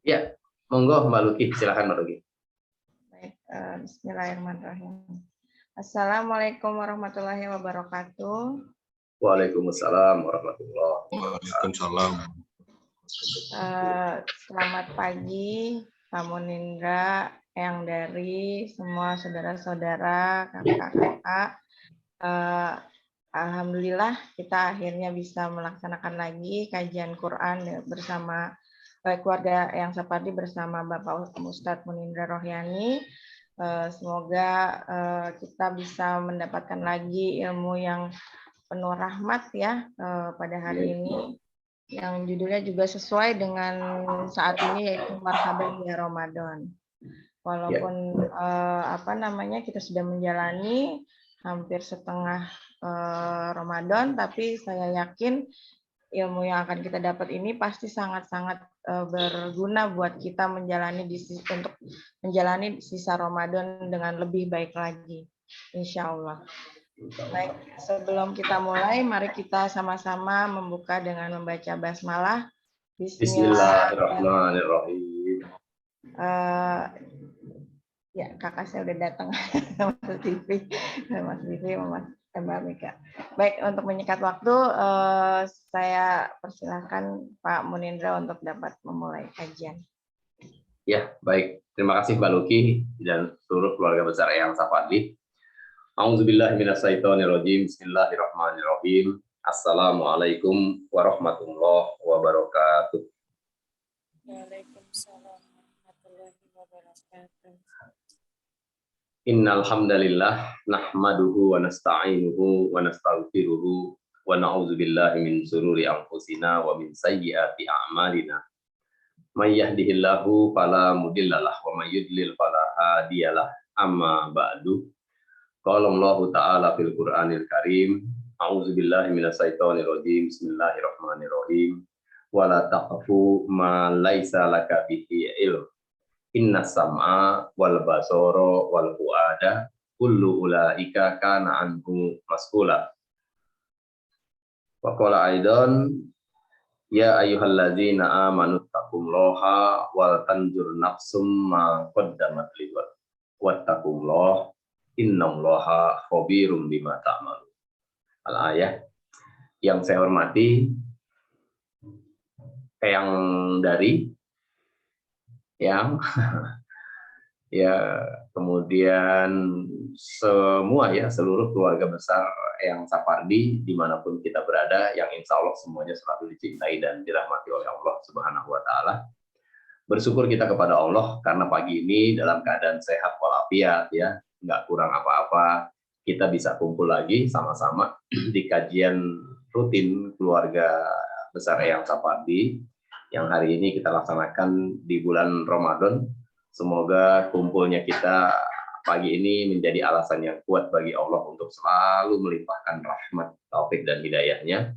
Ya, monggo Mbak Luki, silakan Mbak Luki. Baik, bismillahirrahmanirrahim. Assalamualaikum warahmatullahi wabarakatuh. Waalaikumsalam warahmatullahi wabarakatuh. Waalaikumsalam. Selamat pagi, Pak Munindra, yang dari semua saudara-saudara, kakak-kakak. Alhamdulillah kita akhirnya bisa melaksanakan lagi kajian Quran bersama keluarga yang Sapardi bersama Bapak Ustadz Munindra Rohyani. Semoga kita bisa mendapatkan lagi ilmu yang penuh rahmat ya pada hari ini, yang judulnya juga sesuai dengan saat ini, yaitu Marhaban ya Ramadan. Walaupun kita sudah menjalani hampir setengah Ramadan, tapi saya yakin ilmu yang akan kita dapat ini pasti sangat-sangat berguna buat kita untuk menjalani sisa Ramadan dengan lebih baik lagi, insya Allah. Baik, sebelum kita mulai, mari kita sama-sama membuka dengan membaca basmalah. Bismillahirrahmanirrahim. Ya, kakak saya udah datang, Mas TV, Mbak Mika. Baik, untuk menyikat waktu, saya persilahkan Pak Munindra untuk dapat memulai kajian. Ya, baik. Terima kasih Mbak Luki dan seluruh keluarga besar Eyang Sapardi. A'udzubillahiminasyaitonirrajim. Bismillahirrahmanirrahim. Assalamualaikum warahmatullahi wabarakatuh. Waalaikumsalam warahmatullahi wabarakatuh. Innal hamdalillah nahmaduhu wa nasta'inuhu wa nastaghfiruhu wa na'udzubillahi min shururi anfusina wa min sayyiati a'malina. May yahdihillahu fala mudhillalah wa may yudlil fala hadiyalah. Amma ba'du. Qala Allahu ta'ala fil Qur'anil Karim, a'udzubillahi minasyaitonir rajim. Bismillahirrahmanirrahim. Wa la taqfu ma laisa laka bihi ilm. Inna sam'a wal basara wal fuada kullu ulaika kana anhu mas'ula. Wa qala aidan ya ayyuhalladzina amanu taqullaha wal tanzur nafsum ma qaddamat liwat wattaqullaha innallaha khabirum bima ta'malun. Al-ayah. Yang saya hormati yang dari yang ya, kemudian semua ya, seluruh keluarga besar Eyang Sapardi dimanapun kita berada, yang insya Allah semuanya selalu dicintai dan dirahmati oleh Allah Subhanahu wa Ta'ala. Bersyukur kita kepada Allah karena pagi ini dalam keadaan sehat walafiat ya, nggak kurang apa-apa, kita bisa kumpul lagi sama-sama di kajian rutin keluarga besar Eyang Sapardi yang hari ini kita laksanakan di bulan Ramadan. Semoga kumpulnya kita pagi ini menjadi alasan yang kuat bagi Allah untuk selalu melimpahkan rahmat, taufik dan hidayahnya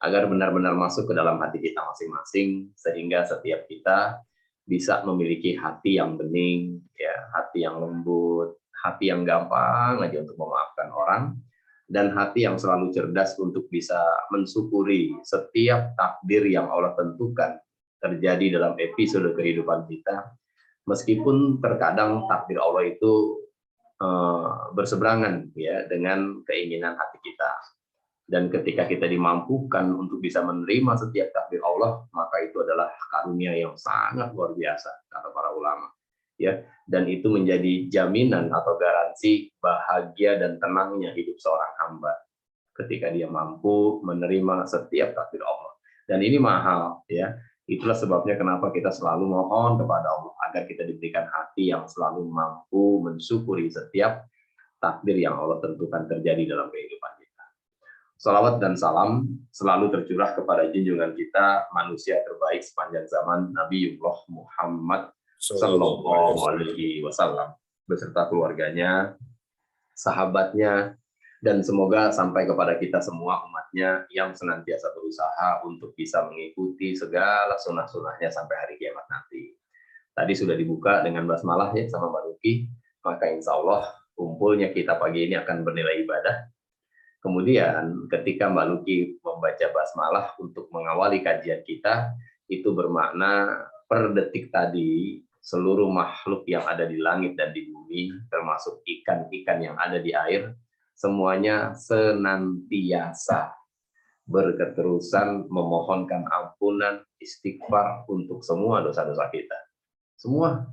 agar benar-benar masuk ke dalam hati kita masing-masing, sehingga setiap kita bisa memiliki hati yang bening, ya, hati yang lembut, hati yang gampang aja untuk memaafkan orang, dan hati yang selalu cerdas untuk bisa mensyukuri setiap takdir yang Allah tentukan terjadi dalam episode kehidupan kita, meskipun terkadang takdir Allah itu berseberangan ya dengan keinginan hati kita. Dan ketika kita dimampukan untuk bisa menerima setiap takdir Allah, maka itu adalah karunia yang sangat luar biasa, kata para ulama. Ya, dan itu menjadi jaminan atau garansi bahagia dan tenangnya hidup seorang hamba ketika dia mampu menerima setiap takdir Allah. Dan ini mahal ya. Itulah sebabnya kenapa kita selalu mohon kepada Allah agar kita diberikan hati yang selalu mampu mensyukuri setiap takdir yang Allah tentukan terjadi dalam kehidupan kita. Salawat dan salam selalu tercurah kepada junjungan kita, manusia terbaik sepanjang zaman, Nabiullah Muhammad Sallallahu Alaihi Wasallam, beserta keluarganya, sahabatnya, dan semoga sampai kepada kita semua umatnya yang senantiasa berusaha untuk bisa mengikuti segala sunnah-sunnahnya sampai hari kiamat nanti. Tadi sudah dibuka dengan basmalah ya sama Mbak Luki, maka insya Allah kumpulnya kita pagi ini akan bernilai ibadah. Kemudian ketika Mbak Luki membaca basmalah untuk mengawali kajian kita, itu bermakna per detik tadi seluruh makhluk yang ada di langit dan di bumi, termasuk ikan-ikan yang ada di air, semuanya senantiasa berketerusan memohonkan ampunan, istighfar untuk semua dosa-dosa kita. Semua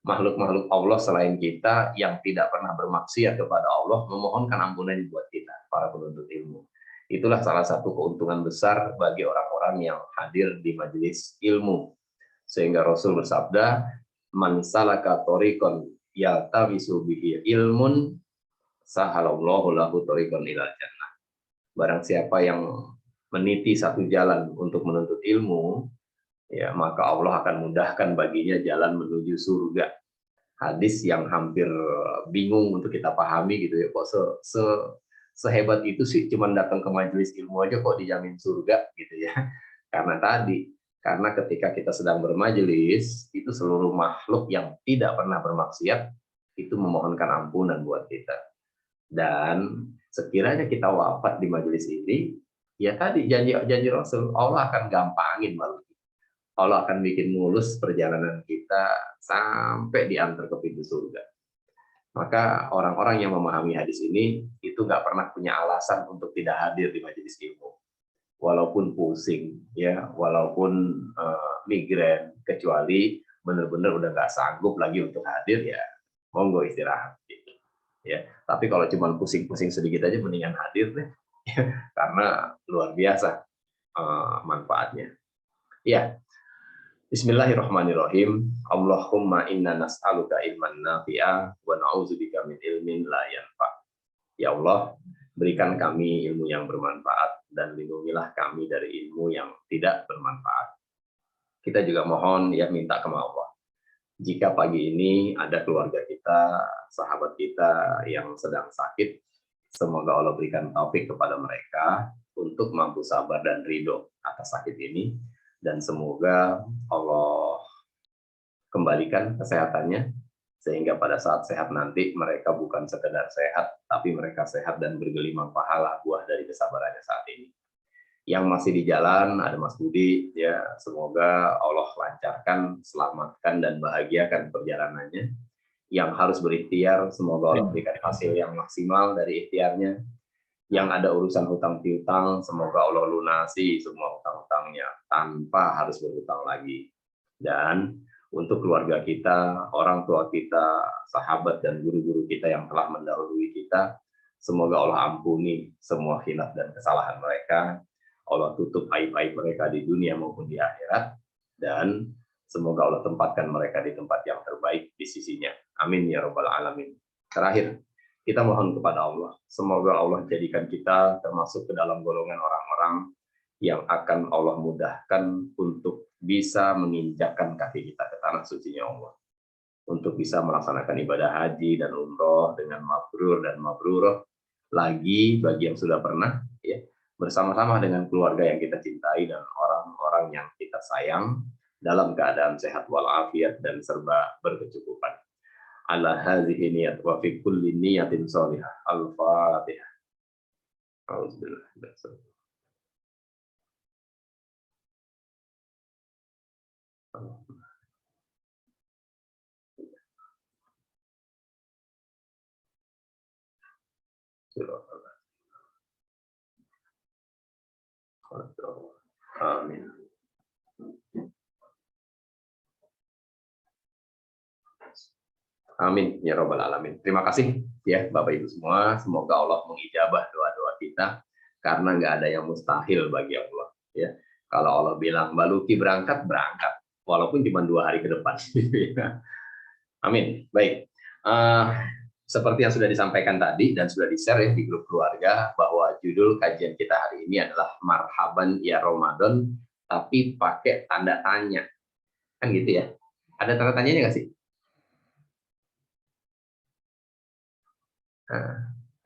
makhluk-makhluk Allah selain kita yang tidak pernah bermaksiat kepada Allah memohonkan ampunan buat kita, para penuntut ilmu. Itulah salah satu keuntungan besar bagi orang-orang yang hadir di majelis ilmu. Sehingga Rasul bersabda, man salaka thoriqan yaltamisu bihi ilmun sahalallahu lahu thoriqan ilal jannah. Barang siapa yang meniti satu jalan untuk menuntut ilmu, ya maka Allah akan mudahkan baginya jalan menuju surga. Hadis yang hampir bingung untuk kita pahami gitu ya, kok sehebat itu sih cuman datang ke majelis ilmu aja kok dijamin surga gitu ya. Karena ketika kita sedang bermajelis, itu seluruh makhluk yang tidak pernah bermaksiat itu memohonkan ampunan buat kita. Dan sekiranya kita wafat di majelis ini, ya tadi janji Rasul, Allah akan gampangin malu. Allah akan bikin mulus perjalanan kita sampai diantar ke pintu surga. Maka orang-orang yang memahami hadis ini itu nggak pernah punya alasan untuk tidak hadir di majelis ilmu. Walaupun pusing, ya, walaupun migrain, kecuali benar-benar udah nggak sanggup lagi untuk hadir, ya monggo istirahat. Gitu. Ya, tapi kalau cuma pusing-pusing sedikit aja mendingan hadir deh, karena luar biasa manfaatnya. Ya, Bismillahirrahmanirrahim. Allahumma inna nas'aluka ilman nafi'a wa na'udzubika min ilmin la yanfa'. Ya Allah, berikan kami ilmu yang bermanfaat dan lindungilah kami dari ilmu yang tidak bermanfaat. Kita juga mohon ya minta ke Allah. Jika pagi ini ada keluarga kita, sahabat kita yang sedang sakit, semoga Allah berikan taufik kepada mereka untuk mampu sabar dan ridho atas sakit ini. Dan semoga Allah kembalikan kesehatannya, sehingga pada saat sehat nanti mereka bukan sekedar sehat, tapi mereka sehat dan bergelimang pahala buah dari kesabarannya saat ini. Yang masih di jalan ada Mas Budi, ya semoga Allah lancarkan, selamatkan dan bahagiakan perjalanannya. Yang harus berikhtiar, semoga Allah berikan hasil yang maksimal dari ikhtiarnya. Yang ada urusan hutang piutang, semoga Allah lunasi semua hutang-hutangnya tanpa harus berhutang lagi. Dan untuk keluarga kita, orang tua kita, sahabat dan guru-guru kita yang telah mendahului kita, semoga Allah ampuni semua khilaf dan kesalahan mereka. Allah tutup aib-aib mereka di dunia maupun di akhirat, dan semoga Allah tempatkan mereka di tempat yang terbaik di sisinya. Amin ya rabbal alamin. Terakhir, kita mohon kepada Allah, semoga Allah jadikan kita termasuk ke dalam golongan orang-orang yang akan Allah mudahkan untuk bisa menginjakkan kaki kita ke tanah sucinya Allah, untuk bisa melaksanakan ibadah haji dan umroh dengan mabrur dan mabrurah, lagi bagi yang sudah pernah, ya, bersama-sama dengan keluarga yang kita cintai dan orang-orang yang kita sayang dalam keadaan sehat walafiat dan serba berkecukupan. Ala hadhihi niyat wa fi kulli niyatin shalihah. Al-Fatihah. Auzubillah. Amin. Amin ya rabbal alamin. Terima kasih ya Bapak Ibu semua. Semoga Allah mengijabah doa-doa kita, karena nggak ada yang mustahil bagi Allah. Ya, kalau Allah bilang Mbak Luki berangkat, walaupun cuma 2 hari ke depan. Amin. Baik. Seperti yang sudah disampaikan tadi dan sudah di-share ya di grup keluarga, bahwa judul kajian kita hari ini adalah Marhaban ya Ramadan, tapi pakai tanda tanya. Kan gitu ya. Ada tanda tanyanya nggak sih?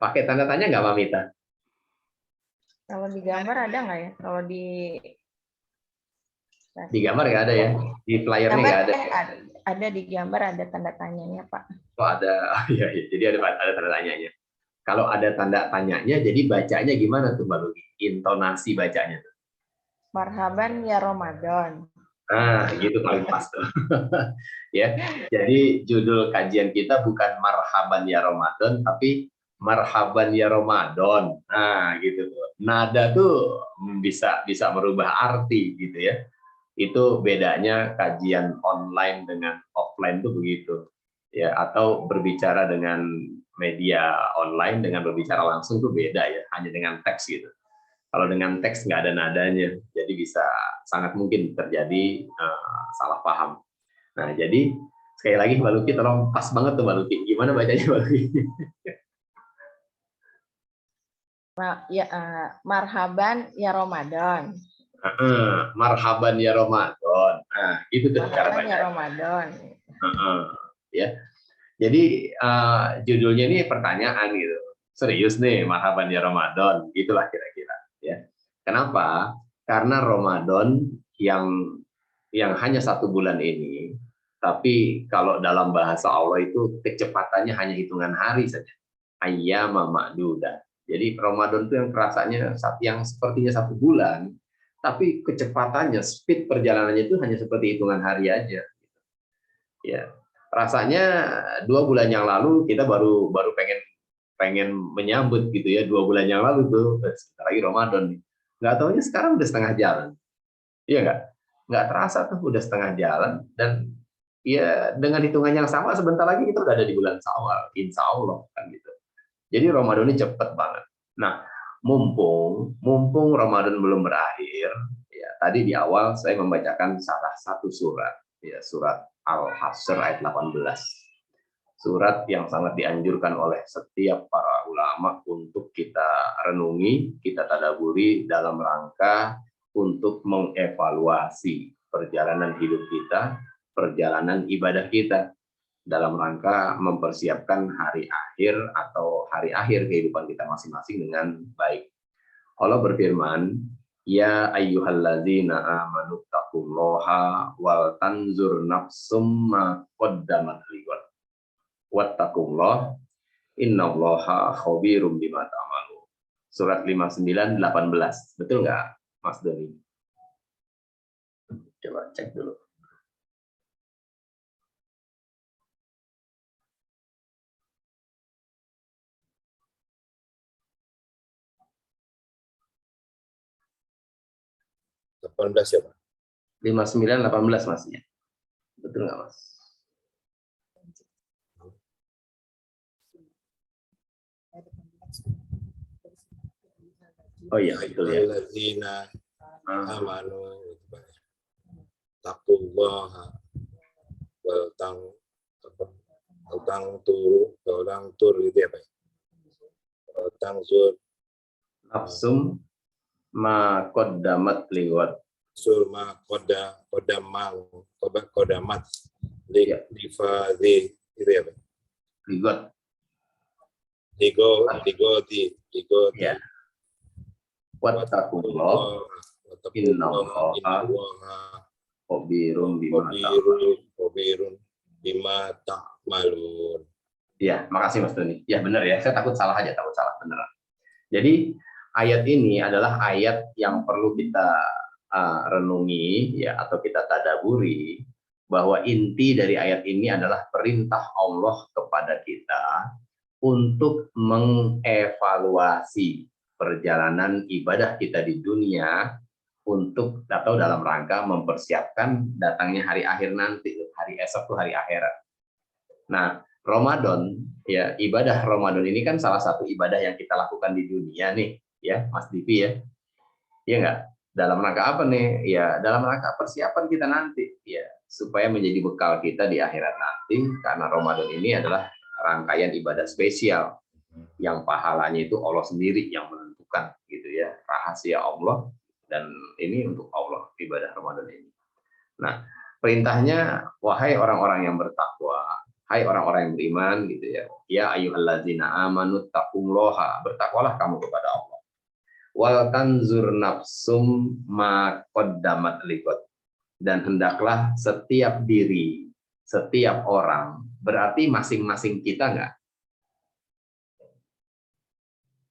Pakai tanda tanya nggak, Mbak Mita? Kalau di gambar ada nggak ya? Kalau di gambar nggak ada ya? Di flyernya nggak ada? Ada di gambar, ada tanda tanyanya, Pak. Oh ada, ya, jadi ada tanda tanyanya. Kalau ada tanda tanyanya, jadi bacanya gimana tuh Mbak Luki? Intonasi bacanya tuh. Marhaban ya Ramadan. Nah, gitu paling pas tuh. Ya. Jadi judul kajian kita bukan Marhaban ya Ramadan, tapi Marhaban ya Ramadan. Nah, gitu tuh. Nada tuh bisa bisa merubah arti gitu ya. Itu bedanya kajian online dengan offline tuh begitu. Ya, atau berbicara dengan media online dengan berbicara langsung tuh beda ya, hanya dengan teks gitu. Kalau dengan teks nggak ada nadanya, jadi bisa sangat mungkin terjadi salah paham. Nah, jadi sekali lagi Mbak Luki, tolong pas banget tuh Mbak Luki. Gimana bacanya Mbak Luki? Ya, marhaban ya Ramadan. Marhaban ya Ramadan. Nah, itu tuh cara Marhaban ya bacanya. Ramadan. Ya. Jadi judulnya ini pertanyaan gitu. Serius nih, marhaban ya Ramadan. Gitulah kira-kira. Ya. Kenapa? Karena Ramadan yang hanya 1 bulan ini, tapi kalau dalam bahasa Allah itu kecepatannya hanya hitungan hari saja. Ayyama ma'dudah. Jadi Ramadan itu yang rasanya yang sepertinya 1 bulan, tapi kecepatannya, speed perjalanannya itu hanya seperti hitungan hari aja. Ya, rasanya 2 bulan yang lalu kita baru baru pengen pengen menyambut gitu ya, 2 bulan yang lalu tuh sebentar lagi Ramadan nih. Nggak taunya sekarang udah setengah jalan. Iya nggak terasa tuh udah setengah jalan, dan ya dengan hitungan yang sama sebentar lagi kita udah ada di bulan Syawal, insya Allah kan gitu. Jadi Ramadan ini cepet banget. Nah, mumpung mumpung Ramadan belum berakhir, ya tadi di awal saya membacakan salah satu surat, ya surat Al-Hasyr ayat 18. Surat yang sangat dianjurkan oleh setiap para ulama untuk kita renungi, kita tadaburi dalam rangka untuk mengevaluasi perjalanan hidup kita, perjalanan ibadah kita, dalam rangka mempersiapkan hari akhir atau hari akhir kehidupan kita masing-masing dengan baik. Allah berfirman, ya ayyuhalladzina amanu taqullaha wal tanzur nafsum ma qaddamat liwat wattaqullah innallaha khabirum bima ta'malun. Surat 59:18. Betul nggak, Mas Doni? Coba cek dulu. Ya, Pak? 59:18 Masnya. Betul nggak, Mas? Oh iya, betul ya. Alladzina amanu taqullaha wal tur gitu ya, Pak. Tangzur Nafsum ma qaddamat liwat. surma kodamat Ya. lifadhi itu ya, Pak. Liwat. Digoti. Ya. Wattaqullah innallaha khabirum bima ta'malun. Ya, makasih Mas Doni. Ya benar ya, saya takut salah beneran. Jadi ayat ini adalah ayat yang perlu kita renungi ya, atau kita tadaburi, bahwa inti dari ayat ini adalah perintah Allah kepada kita untuk mengevaluasi perjalanan ibadah kita di dunia untuk atau dalam rangka mempersiapkan datangnya hari akhir nanti, hari esok tuh hari akhirat. Nah, Ramadan ya, ibadah Ramadan ini kan salah satu ibadah yang kita lakukan di dunia nih ya, Mas Divi ya. Iya nggak? Dalam rangka apa nih? Ya, dalam rangka persiapan kita nanti ya, supaya menjadi bekal kita di akhirat nanti, karena Ramadan ini adalah rangkaian ibadah spesial yang pahalanya itu Allah sendiri yang menentukan gitu ya, rahasia Allah, dan ini untuk Allah ibadah Ramadan ini. Nah, perintahnya, wahai orang-orang yang bertakwa, hai orang-orang yang beriman gitu ya, ya ayyuhalladzina amanu taqullaha, bertakwalah kamu kepada Allah. Wal tanzur nafsum ma qaddamat liqad, dan hendaklah setiap diri, setiap orang, berarti masing-masing kita nggak?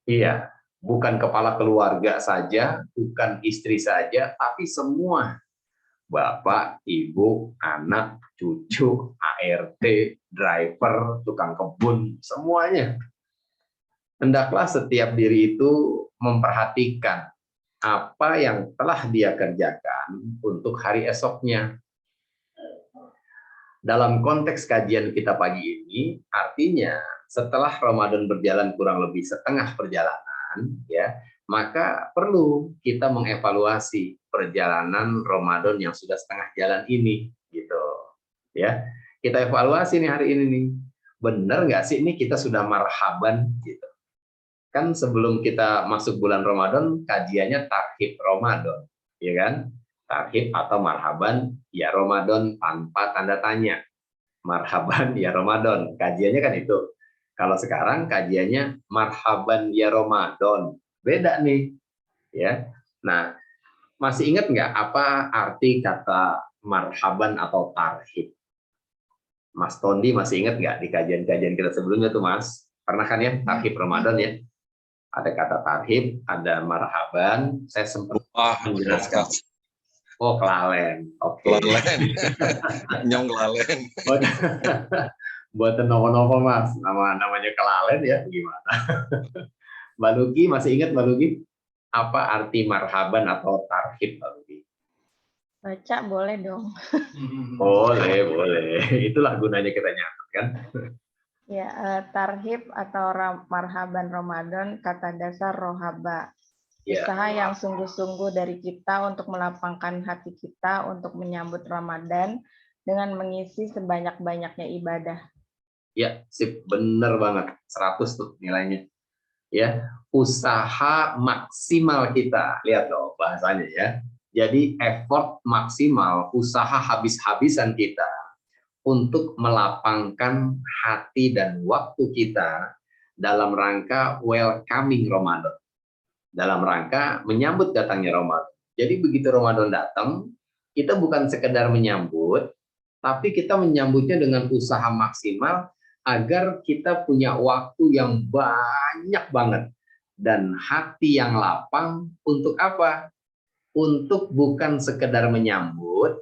Iya, bukan kepala keluarga saja, bukan istri saja, tapi semua Bapak, ibu, anak, cucu, ART, driver, tukang kebun, semuanya. Hendaklah setiap diri itu memperhatikan apa yang telah dia kerjakan untuk hari esoknya. Dalam konteks kajian kita pagi ini, artinya setelah Ramadan berjalan kurang lebih setengah perjalanan, ya, maka perlu kita mengevaluasi perjalanan Ramadan yang sudah setengah jalan ini, gitu. Ya, kita evaluasi nih hari ini nih, benar nggak sih ini kita sudah marhaban, gitu. Kan sebelum kita masuk bulan Ramadan, kajiannya tarhib Ramadan, ya kan? Tarhib atau marhaban ya Ramadan tanpa tanda tanya. Marhaban ya Ramadan, kajiannya kan itu. Kalau sekarang kajiannya marhaban ya Ramadan, beda nih, ya. Nah, masih ingat nggak apa arti kata marhaban atau tarhib? Mas Tondi masih ingat nggak di kajian-kajian kita sebelumnya tuh, Mas? Pernah kan ya tarhib Ramadan ya? Ada kata tarhib, ada marhaban. Saya sempat menjelaskan. Oh, kelalen. Oke. Kelalen. Nyong kelalen. Buat nopo-nopo, Mas. Namanya kelalen ya, gimana? Mbak Luki, masih ingat Mbak Luki? Apa arti marhaban atau tarhib, Mbak Luki? Baca boleh dong. Boleh. Itulah gunanya kita nyatet kan. Ya, tarhib atau marhaban Ramadan, kata dasar rohaba. Ya. Usaha yang sungguh-sungguh dari kita untuk melapangkan hati kita untuk menyambut Ramadan dengan mengisi sebanyak-banyaknya ibadah. Ya, sip, bener banget. 100 tuh nilainya. Ya, usaha maksimal kita. Lihat loh bahasanya ya. Jadi effort maksimal, usaha habis-habisan kita untuk melapangkan hati dan waktu kita dalam rangka welcoming Ramadan. Dalam rangka menyambut datangnya Ramadan. Jadi begitu Ramadan datang, kita bukan sekedar menyambut, tapi kita menyambutnya dengan usaha maksimal agar kita punya waktu yang banyak banget dan hati yang lapang untuk apa? Untuk bukan sekedar menyambut,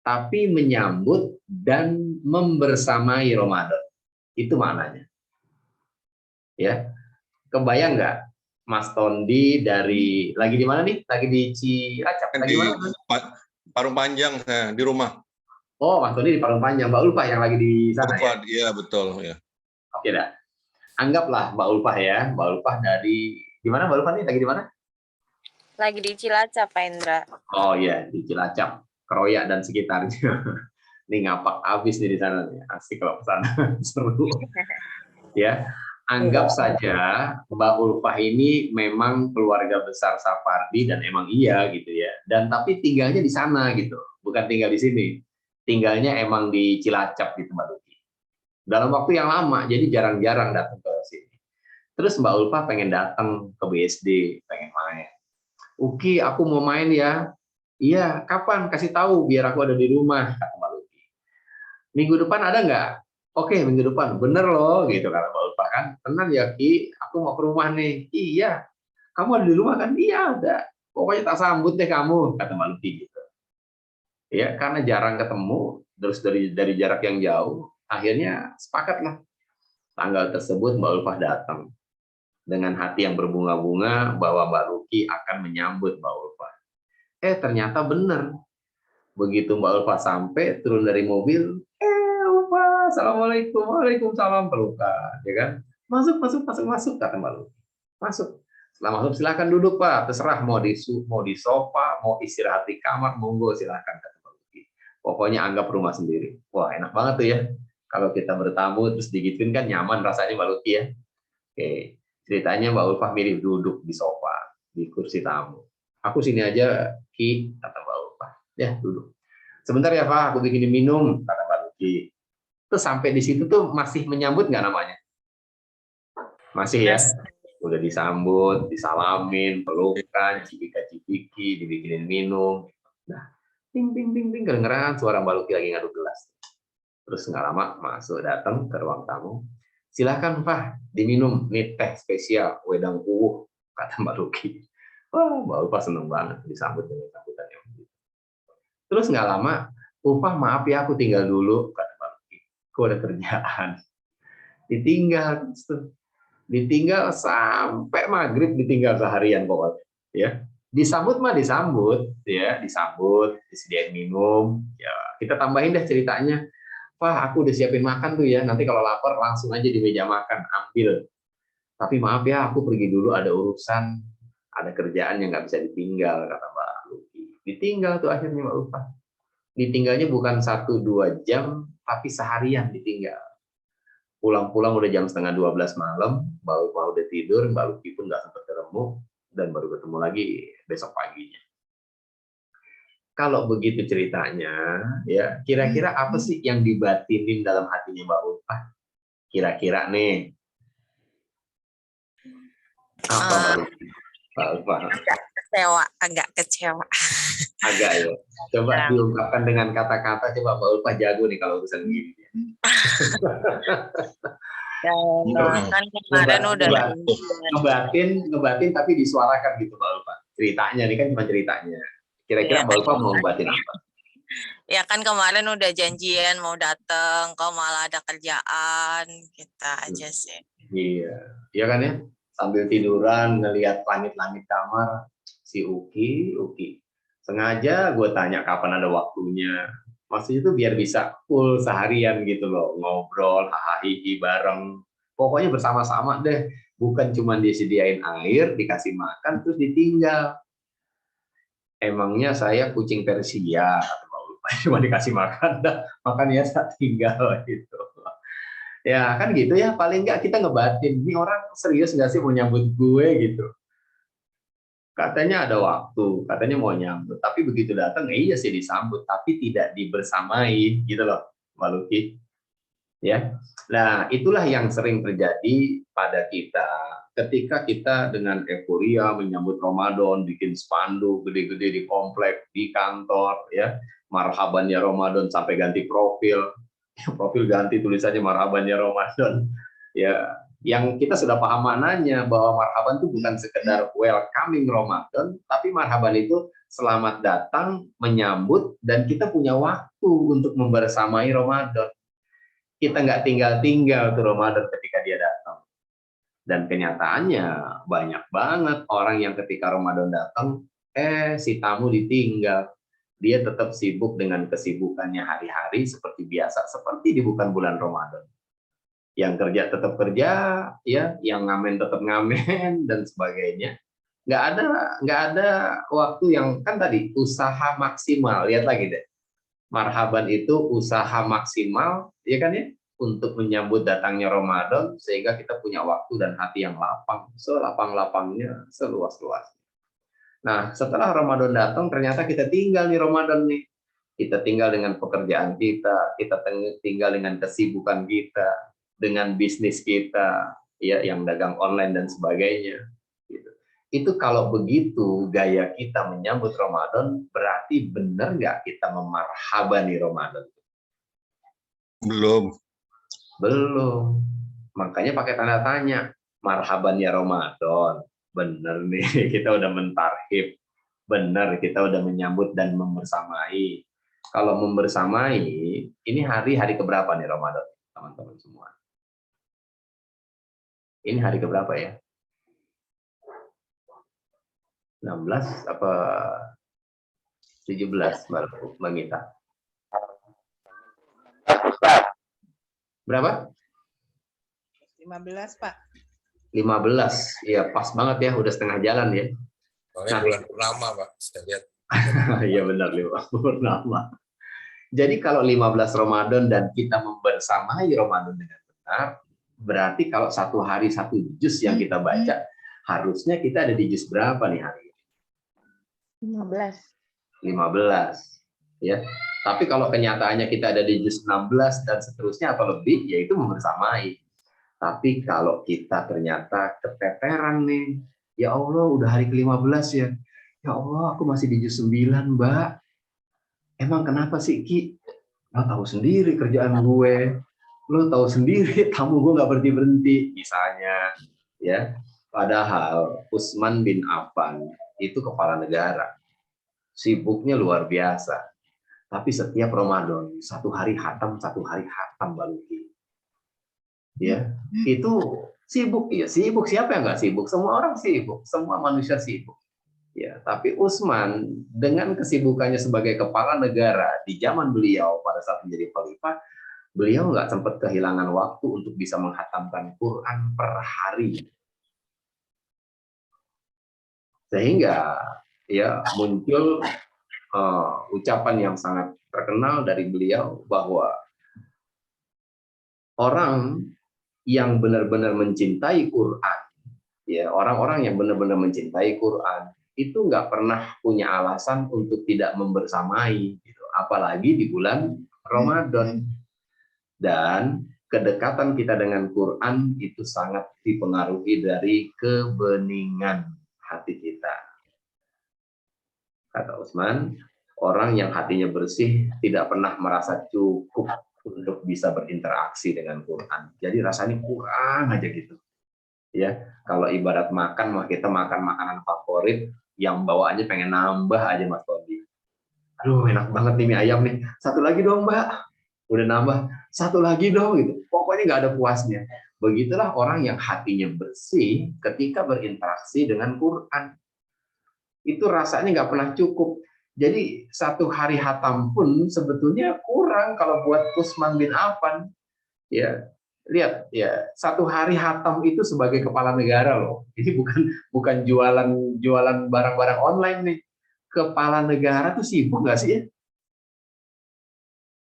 tapi menyambut dan membersamai Ramadan. Itu maknanya. Ya, kebayang nggak? Mas Tondi dari lagi di mana nih? Lagi di Cilacap. Di Parung Panjang saya di rumah. Oh, Mas Tondi di Parung Panjang. Mbak Ulfah yang lagi di sana ya? Iya betul ya. Oke dah. Anggaplah Mbak Ulfah ya. Mbak Ulfah dari di mana Mbak Ulfah nih? Lagi di mana? Lagi di Cilacap, Pak Indra. Oh iya, di Cilacap, Keroyak dan sekitarnya. Ini ngapak abis nih di sana nih. Asik kalau ke sana. Seru. Ya. Anggap saja Mbak Ulfah ini memang keluarga besar Sapardi dan emang iya gitu ya. Dan tapi tinggalnya di sana gitu, bukan tinggal di sini. Tinggalnya emang di Cilacap gitu Mbak Luki. Dalam waktu yang lama, jadi jarang-jarang datang ke sini. Terus Mbak Ulfah pengen datang ke BSD, pengen main. Uki, aku mau main ya. Iya, kapan? Kasih tahu biar aku ada di rumah, kata Mbak Luki. Minggu depan ada nggak? Oke, minggu depan. Bener loh, gitu kata Mbak Ulfah kan. Tenang ya Ki, aku mau ke rumah nih. Iya, kamu ada di rumah kan? Iya ada. Pokoknya tak sambut deh kamu, kata Mbak Luki gitu. Ya, karena jarang ketemu, terus dari jarak yang jauh, akhirnya sepakatlah. Tanggal tersebut Mbak Ulfah datang dengan hati yang berbunga-bunga bahwa Mbak Luki akan menyambut Mbak Ulfah. Ternyata benar. Begitu Mbak Ulfah sampai, turun dari mobil, Ulfah, assalamualaikum, waalaikumsalam, pelukan, ya kan? Masuk, kata Mbak Luki. Masuk. Setelah masuk, silakan duduk Pak, terserah mau di sofa, mau istirahat di kamar, monggo silakan, kata Mbak Luki. Pokoknya anggap rumah sendiri. Wah enak banget tuh ya. Kalau kita bertamu terus digituin kan nyaman rasanya Mbak Luki ya. Oke, ceritanya Mbak Ulfah milih duduk di sofa, di kursi tamu. Aku sini aja, Ki, kata Mbak Ulfah. Ya, duduk. Sebentar ya Pak, aku bikinin minum, kata Mbak Luki. Terus sampai di situ tuh masih menyambut nggak namanya? Masih ya? Udah disambut, disalamin, pelukan, cipika-cipiki, dibikinin minum. Nah, ting, kedengeran suara Mbak Luki lagi ngaduk gelas. Terus nggak lama masuk, datang ke ruang tamu. Silahkan Pak, diminum. Ini teh spesial, wedang uwuh, kata Mbak Luki. Wah, Mbak Ulfah seneng banget disambut dengan sambutan yang begitu. Terus nggak lama, Upah maaf ya aku tinggal dulu, kata Pak Luki. Aku ada kerjaan. Ditinggal, ditinggal sampai maghrib, ditinggal seharian pokoknya. Ya, disambut mah disambut, ya disambut, disediain minum. Ya, kita tambahin deh ceritanya. Wah, aku udah siapin makan tuh ya. Nanti kalau lapar langsung aja di meja makan ambil. Tapi maaf ya, aku pergi dulu ada urusan, ada kerjaan yang nggak bisa ditinggal, kata Pak Luki. Ditinggal tuh akhirnya Mbak Upah. Ditinggalnya bukan 1-2 jam, tapi seharian ditinggal. Pulang-pulang udah jam setengah 12 malam, Mbak Upah udah tidur, Mbak Luki pun nggak sempat ketemu, dan baru ketemu lagi besok paginya. Kalau begitu ceritanya, ya kira-kira apa sih yang dibatinin dalam hatinya Mbak Upah? Kira-kira nih, apa Mbak Luki? Mbak Upah? Agak kecewa. Agak ya. Coba diungkapkan dengan kata-kata, coba Mbak Upah jago nih kalau urusan begini. Kan kemarin udah ngebatin tapi disuarakan gitu Mbak Ulfa. Ceritanya nih kan cuma ceritanya. Kira-kira Mbak Ulfa mau ngebatin apa? Ya kan kemarin udah janjian mau datang, kok malah ada kerjaan, kita aja sih. Iya, iya kan ya. Sambil tiduran ngelihat langit-langit kamar si Uki. Sengaja gue tanya kapan ada waktunya. Maksudnya itu biar bisa full seharian gitu loh, ngobrol, hahaha bareng. Pokoknya bersama-sama deh, bukan cuma disediain air, dikasih makan, terus ditinggal. Emangnya saya kucing Persia, cuma dikasih makan, makan ya saya tinggal gitu. Ya kan gitu ya, paling nggak kita ngebatin, ini orang serius nggak sih mau nyambut gue gitu. Katanya ada waktu, katanya mau nyambut, tapi begitu datang, iya sih disambut, tapi tidak dibersamai, gitu loh, Mbak Luki. Ya, nah itulah yang sering terjadi pada kita, ketika kita dengan euforia menyambut Ramadan, bikin spanduk gede-gede di komplek, di kantor, ya, marhaban ya Ramadan sampai ganti profil ganti tulisannya marhaban ya Ramadan, ya. Yang kita sudah paham maknanya bahwa marhaban itu bukan sekedar welcoming Ramadan, tapi marhaban itu selamat datang, menyambut, dan kita punya waktu untuk membersamai Ramadan. Kita nggak tinggal-tinggal tuh Ramadan ketika dia datang. Dan kenyataannya banyak banget orang yang ketika Ramadan datang, si tamu ditinggal. Dia tetap sibuk dengan kesibukannya hari-hari seperti biasa, seperti di bukan bulan Ramadan. Yang kerja tetap kerja, ya, yang ngamen tetap ngamen dan sebagainya. Nggak ada waktu yang kan tadi usaha maksimal. Lihat lagi deh, marhaban itu usaha maksimal, ya kan ya, untuk menyambut datangnya Ramadan sehingga kita punya waktu dan hati yang lapang, selapang-lapangnya, seluas-luasnya. Nah, setelah Ramadan datang ternyata kita tinggal di Ramadan nih. Kita tinggal dengan pekerjaan kita tinggal dengan kesibukan kita, dengan bisnis kita, ya, yang dagang online dan sebagainya. Gitu. Itu kalau begitu gaya kita menyambut Ramadan, berarti benar nggak kita memarhabani Ramadan? Belum. Makanya pakai tanda tanya. Marhaban ya Ramadan. Benar nih, kita udah mentarhib. Benar, kita udah menyambut dan membersamai. Kalau membersamai, ini hari keberapa nih Ramadan, teman-teman semua? Ini hari keberapa ya? 16 apa 17 Mbak Gita? Berapa? 15, Pak. 15. Ya, pas banget ya, udah setengah jalan ya. Soalnya bulan purnama, Pak, saya lihat. Iya benar, 15 purnama. Jadi kalau 15 Ramadan dan kita membersamai Ramadan dengan benar, berarti kalau satu hari satu juz yang kita baca, harusnya kita ada di juz berapa nih hari ini? 15. Ya. Tapi kalau kenyataannya kita ada di juz 16 dan seterusnya atau lebih, yaitu membersamai. Tapi kalau kita ternyata keteteran nih, ya Allah udah hari ke-15 ya. Ya Allah aku masih di juz 9, Mbak. Emang kenapa sih, Ki? Lo tahu sendiri kerjaan gue. Lo tahu sendiri tamu gue nggak berhenti-berhenti. Misalnya, ya. Padahal Utsman bin Affan itu kepala negara. Sibuknya luar biasa. Tapi setiap Ramadan, satu hari hatam Mbak Luki. Ya, itu sibuk, ya sibuk. Siapa yang nggak sibuk? Semua orang sibuk, semua manusia sibuk. Ya, tapi Utsman dengan kesibukannya sebagai kepala negara di zaman beliau pada saat menjadi khalifah, beliau nggak sempat kehilangan waktu untuk bisa menghatamkan Quran per hari. Sehingga ya muncul ucapan yang sangat terkenal dari beliau bahwa orang yang benar-benar mencintai Quran, ya orang-orang yang benar-benar mencintai Quran itu nggak pernah punya alasan untuk tidak membersamai, gitu. Apalagi di bulan Ramadan. Dan kedekatan kita dengan Quran itu sangat dipengaruhi dari kebeningan hati kita. Kata Utsman, orang yang hatinya bersih tidak pernah merasa cukup untuk bisa berinteraksi dengan Quran. Jadi rasanya kurang aja gitu. Ya, kalau ibarat makan, mah kita makan makanan favorit yang bawaannya pengen nambah aja, Mas Todi. Aduh, enak banget nih mie ayam nih. Satu lagi dong, Mbak. Udah nambah. Satu lagi dong gitu. Pokoknya nggak ada puasnya. Begitulah orang yang hatinya bersih ketika berinteraksi dengan Quran. Itu rasanya nggak pernah cukup. Jadi satu hari hatam pun sebetulnya kurang kalau buat Utsman bin Affan. Ya, lihat ya, satu hari hatam itu sebagai kepala negara loh. Ini bukan jualan barang-barang online nih. Kepala negara tuh sibuk nggak sih ya?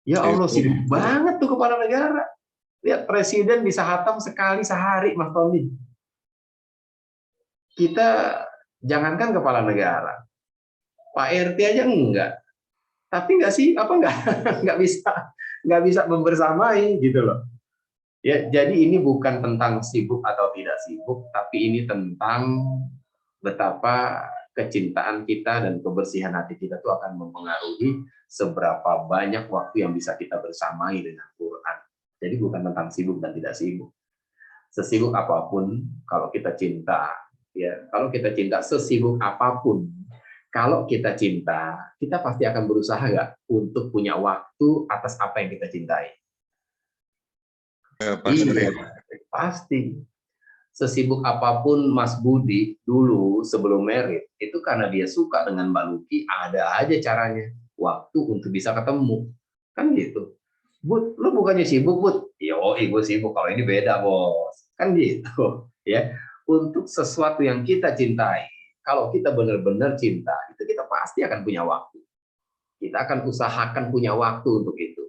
Ya Allah, sibuk banget tuh kepala negara. Lihat presiden bisa hatam sekali sehari, Mas Tommy. Kita jangankan kepala negara, Pak RT aja enggak. Tapi nggak sih, apa enggak nggak bisa membersamai gitu loh. Ya, jadi ini bukan tentang sibuk atau tidak sibuk, tapi ini tentang betapa kecintaan kita dan kebersihan hati kita itu akan mempengaruhi seberapa banyak waktu yang bisa kita bersamai dengan Quran. Jadi bukan tentang sibuk dan tidak sibuk. Sesibuk apapun, kalau kita cinta, ya kalau kita cinta sesibuk apapun, kalau kita cinta, kita pasti akan berusaha nggak untuk punya waktu atas apa yang kita cintai. Pasti. Iya, pasti. Sesibuk apapun Mas Budi dulu sebelum merit, itu karena dia suka dengan Mbak Luki, ada aja caranya waktu untuk bisa ketemu. Kan gitu. Bud, lu bukannya sibuk, Bud? Yo, gue sibuk. Kalau ini beda, Bos. Kan gitu. Ya, untuk sesuatu yang kita cintai, kalau kita benar-benar cinta, itu kita pasti akan punya waktu. Kita akan usahakan punya waktu untuk itu.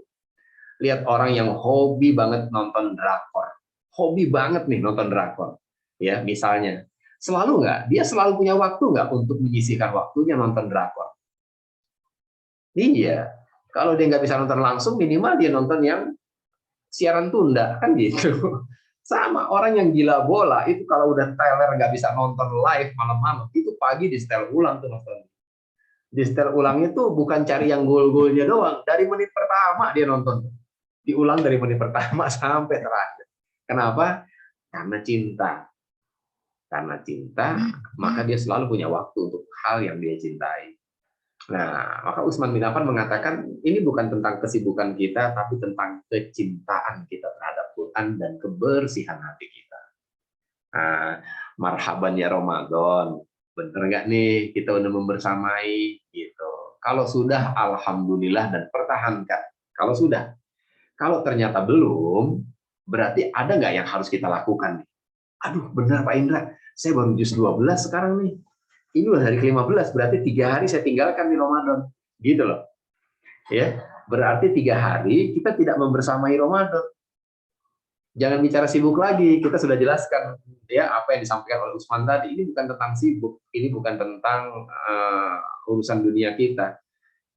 Lihat orang yang hobi banget nonton drakor. Hobi banget nih nonton drakor. Ya, misalnya. Selalu nggak? Dia selalu punya waktu nggak untuk menyisihkan waktunya nonton drakor? Iya. Kalau dia nggak bisa nonton langsung, minimal dia nonton yang siaran tunda. Kan gitu. Sama orang yang gila bola, itu kalau udah teler nggak bisa nonton live malam-malam, itu pagi di setel ulang tuh nonton. Di setel ulangnya tuh bukan cari yang gol-golnya doang. Dari menit pertama dia nonton. Diulang dari menit pertama sampai terakhir. Kenapa? Karena cinta. Karena cinta, maka dia selalu punya waktu untuk hal yang dia cintai. Nah, maka Utsman bin Affan mengatakan, ini bukan tentang kesibukan kita, tapi tentang kecintaan kita terhadap Quran dan kebersihan hati kita. Nah, marhaban ya Ramadan. Bener nggak nih kita udah membersamai? Gitu. Kalau sudah, alhamdulillah dan pertahankan. Kalau sudah. Kalau ternyata belum, berarti ada nggak yang harus kita lakukan? Aduh, benar Pak Indra, saya baru juz 12 sekarang nih. Ini udah hari ke-15, berarti 3 hari saya tinggalkan di Ramadan. Gitu loh. Ya, berarti 3 hari kita tidak membersamai Ramadan. Jangan bicara sibuk lagi, kita sudah jelaskan ya apa yang disampaikan oleh Utsman tadi. Ini bukan tentang sibuk, ini bukan tentang urusan dunia kita.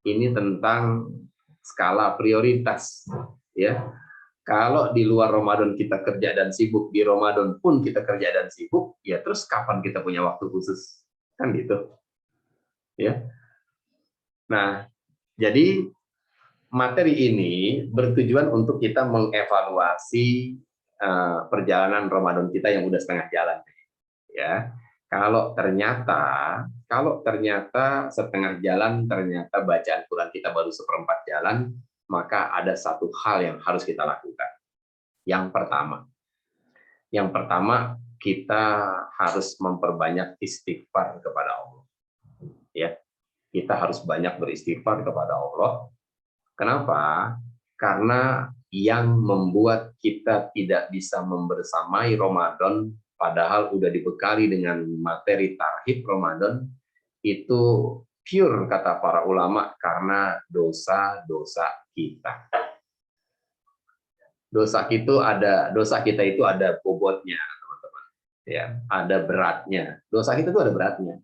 Ini tentang skala prioritas. Ya, kalau di luar Ramadan kita kerja dan sibuk, di Ramadan pun kita kerja dan sibuk, ya terus kapan kita punya waktu khusus? Kan gitu. Ya. Nah, jadi materi ini bertujuan untuk kita mengevaluasi perjalanan Ramadan kita yang udah setengah jalan. Ya. Kalau ternyata setengah jalan, ternyata bacaan Quran kita baru seperempat jalan, maka ada satu hal yang harus kita lakukan. Yang pertama kita harus memperbanyak istighfar kepada Allah. Ya, kita harus banyak beristighfar kepada Allah. Kenapa? Karena yang membuat kita tidak bisa membersamai Ramadan, padahal udah dibekali dengan materi tarhib Ramadan, itu pure kata para ulama karena dosa-dosa kita. Dosa kita itu ada bobotnya, teman-teman. Ya, ada beratnya. Dosa kita itu ada beratnya.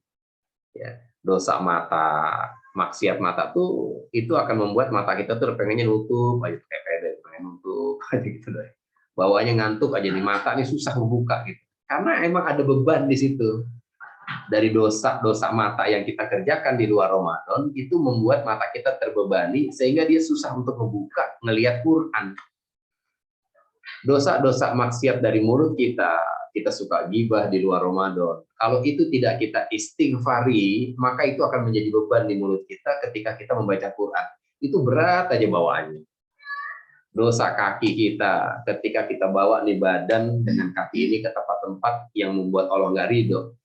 Ya, dosa mata, maksiat mata tuh itu akan membuat mata kita tuh pengennya nutup aja kayak pede, pengen nutup aja gitu deh. Bawahnya ngantuk aja di mata nih susah membuka gitu. Karena emang ada beban di situ. Dari dosa-dosa mata yang kita kerjakan di luar Ramadan itu membuat mata kita terbebani sehingga dia susah untuk membuka ngelihat Quran. Dosa-dosa maksiat dari mulut kita suka gibah di luar Ramadan. Kalau itu tidak kita istighfari, maka itu akan menjadi beban di mulut kita ketika kita membaca Quran. Itu berat aja bawaannya. Dosa kaki kita, ketika kita bawa nih badan dengan kaki ini ke tempat-tempat yang membuat Allah nggak ridho,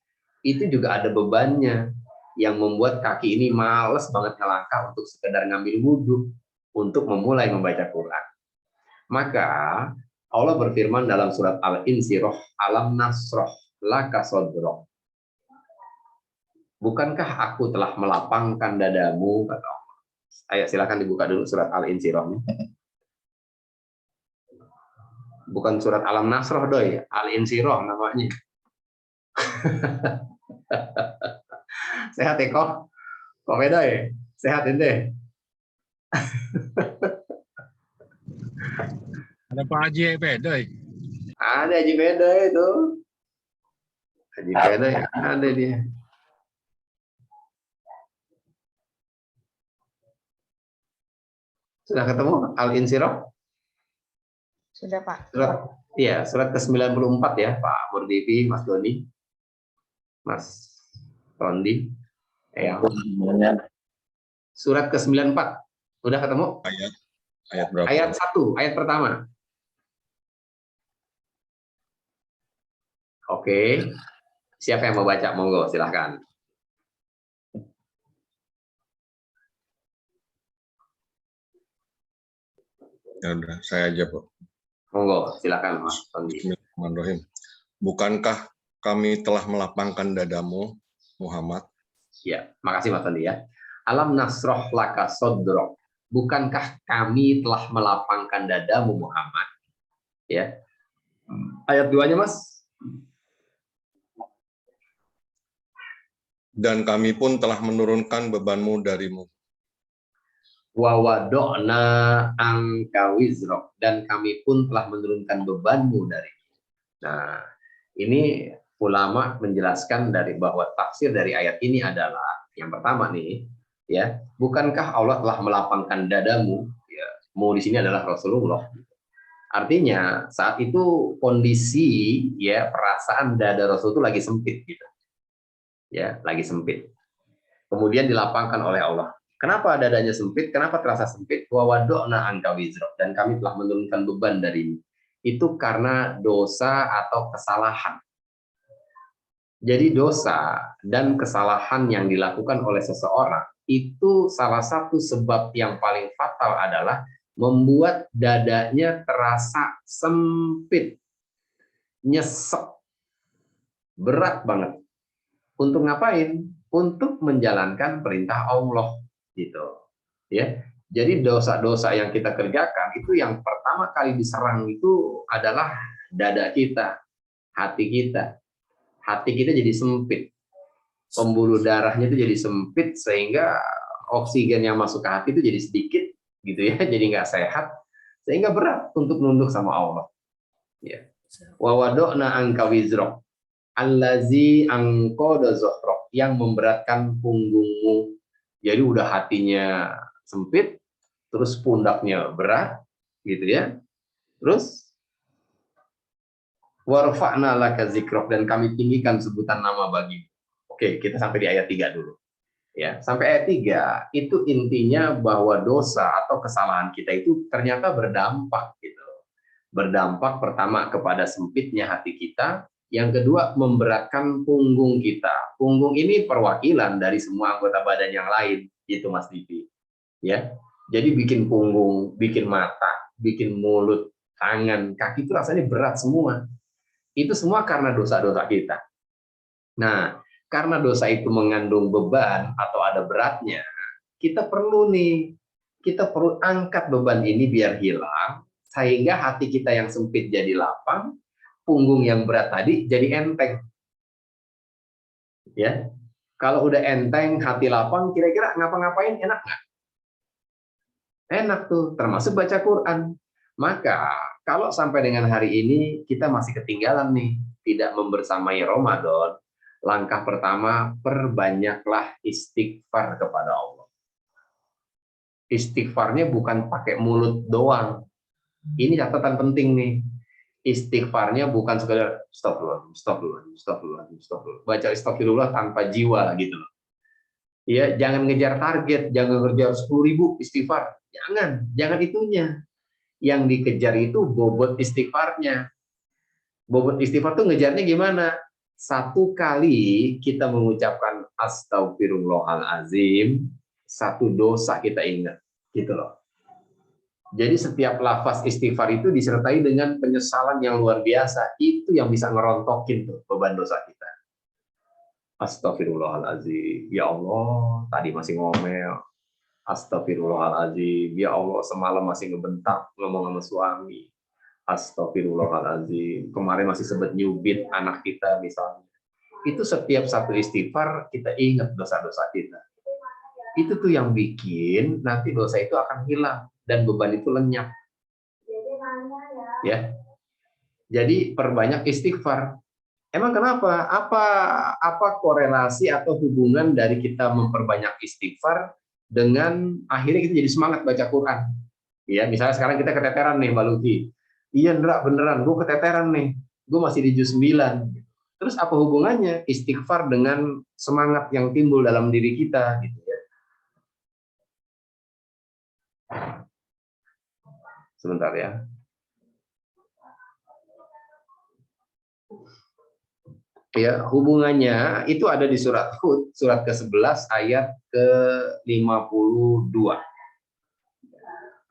itu juga ada bebannya yang membuat kaki ini males banget ngelangkah untuk sekedar ngambil wudhu untuk memulai membaca Quran. Maka Allah berfirman dalam surat Al-Insyirah, alam nasroh laka sodroh. Bukankah aku telah melapangkan dadamu, kata Allah. Ayo silakan dibuka dulu surat Al-Insyirah. Bukan surat Alam Nasroh doi, Al-Insyirah namanya. Sehat ya kok? Kok beda ya? Sehat ini. Ada Pak Haji Bedai. Ada Haji Bedai itu. Haji Bedai ada dia. Sudah ketemu Al-Insyirah? Sudah, Pak. Surat ke-94 ya, Pak Murdivi, Mas Doni, Mas Rondi. Surat ke-94. Udah ketemu? Ayat berapa? Ayat 1, ayat pertama. Oke. Siapa yang mau baca? Monggo, silahkan. Ya udah, saya aja, Pak. Monggo, silakan Mas Rondi. Bismillahirrahmanirrahim. Bukankah kami telah melapangkan dadamu, Muhammad? Ya, makasih Mas Rondi ya. Alam nasroh laka sodrok. Bukankah kami telah melapangkan dadamu, Muhammad? Ya. Ayat 2-nya, Mas. Dan kami pun telah menurunkan bebanmu darimu. Wa wado'na angka wizrok. Dan kami pun telah menurunkan bebanmu dari. Nah, ini ulama menjelaskan dari bahwa tafsir dari ayat ini adalah yang pertama nih, ya, bukankah Allah telah melapangkan dadamu? Ya, mau di sini adalah Rasulullah. Artinya saat itu kondisi ya perasaan dada Rasul itu lagi sempit gitu. Ya, lagi sempit. Kemudian dilapangkan oleh Allah. Kenapa dadanya sempit? Kenapa terasa sempit? Wa wado'na angka wizrok. Dan kami telah menurunkan beban darimu. Itu karena dosa atau kesalahan. Jadi dosa dan kesalahan yang dilakukan oleh seseorang itu salah satu sebab yang paling fatal adalah membuat dadanya terasa sempit, nyesek, berat banget. Untuk ngapain? Untuk menjalankan perintah Allah gitu. Ya. Jadi dosa-dosa yang kita kerjakan itu yang pertama kali diserang itu adalah dada kita, hati kita. Hati kita jadi sempit. Pembuluh darahnya itu jadi sempit sehingga oksigen yang masuk ke hati itu jadi sedikit gitu ya, jadi nggak sehat sehingga berat untuk nunduk sama Allah. Ya. Wa wado'na angka wizrok. Allazi angqada zuhrok, yang memberatkan punggungmu. Jadi udah hatinya sempit, terus pundaknya berat, gitu ya. Terus Warfa'na laka zikrok, dan kami tinggikan sebutan nama bagimu. Oke, kita sampai di ayat 3 dulu. Ya, sampai ayat 3 itu intinya bahwa dosa atau kesalahan kita itu ternyata berdampak gitu. Berdampak pertama kepada sempitnya hati kita, yang kedua memberatkan punggung kita. Punggung ini perwakilan dari semua anggota badan yang lain, gitu Mas Divi. Ya. Jadi bikin punggung, bikin mata, bikin mulut, tangan, kaki itu rasanya berat semua. Itu semua karena dosa-dosa kita. Nah, karena dosa itu mengandung beban atau ada beratnya, kita perlu angkat beban ini biar hilang, sehingga hati kita yang sempit jadi lapang, punggung yang berat tadi jadi enteng. Ya, kalau udah enteng, hati lapang, kira-kira ngapa-ngapain enak nggak? Enak tuh, termasuk baca Quran. Maka kalau sampai dengan hari ini kita masih ketinggalan nih, tidak membersamai Ramadan, langkah pertama, perbanyaklah istighfar kepada Allah. Istighfarnya bukan pakai mulut doang. Ini catatan penting nih. Istighfarnya bukan sekadar astagfirullah. Baca astagfirullah tanpa jiwa gitu loh. Ya, jangan ngejar target, jangan ngejar 10.000 istighfar. Jangan itunya. Yang dikejar itu bobot istighfarnya. Bobot istighfar tuh ngejarnya gimana? Satu kali kita mengucapkan astagfirullahalazim, satu dosa kita ingat, gitu loh. Jadi setiap lafaz istighfar itu disertai dengan penyesalan yang luar biasa. Itu yang bisa ngerontokin tuh beban dosa kita. Astagfirullahalazim, ya Allah, tadi masih ngomel. Astagfirullahalazim, ya Allah, semalam masih ngebentak ngomong sama suami. Astagfirullahaladzim, kemarin masih sempat nyubit anak kita misalnya. Itu setiap satu istighfar kita ingat dosa-dosa kita. Itu tuh yang bikin nanti dosa itu akan hilang dan beban itu lenyap. Ya. Jadi perbanyak istighfar. Emang kenapa? Apa korelasi atau hubungan dari kita memperbanyak istighfar dengan akhirnya kita jadi semangat baca Quran? Ya, misalnya sekarang kita keteteran nih Mbak Luki. Iya, Ndra, beneran, gue keteteran nih. Gue masih di juz 9. Terus apa hubungannya istighfar dengan semangat yang timbul dalam diri kita? Gitu ya. Sebentar ya. Ya, hubungannya itu ada di surat Hud, surat ke-11 ayat ke-52.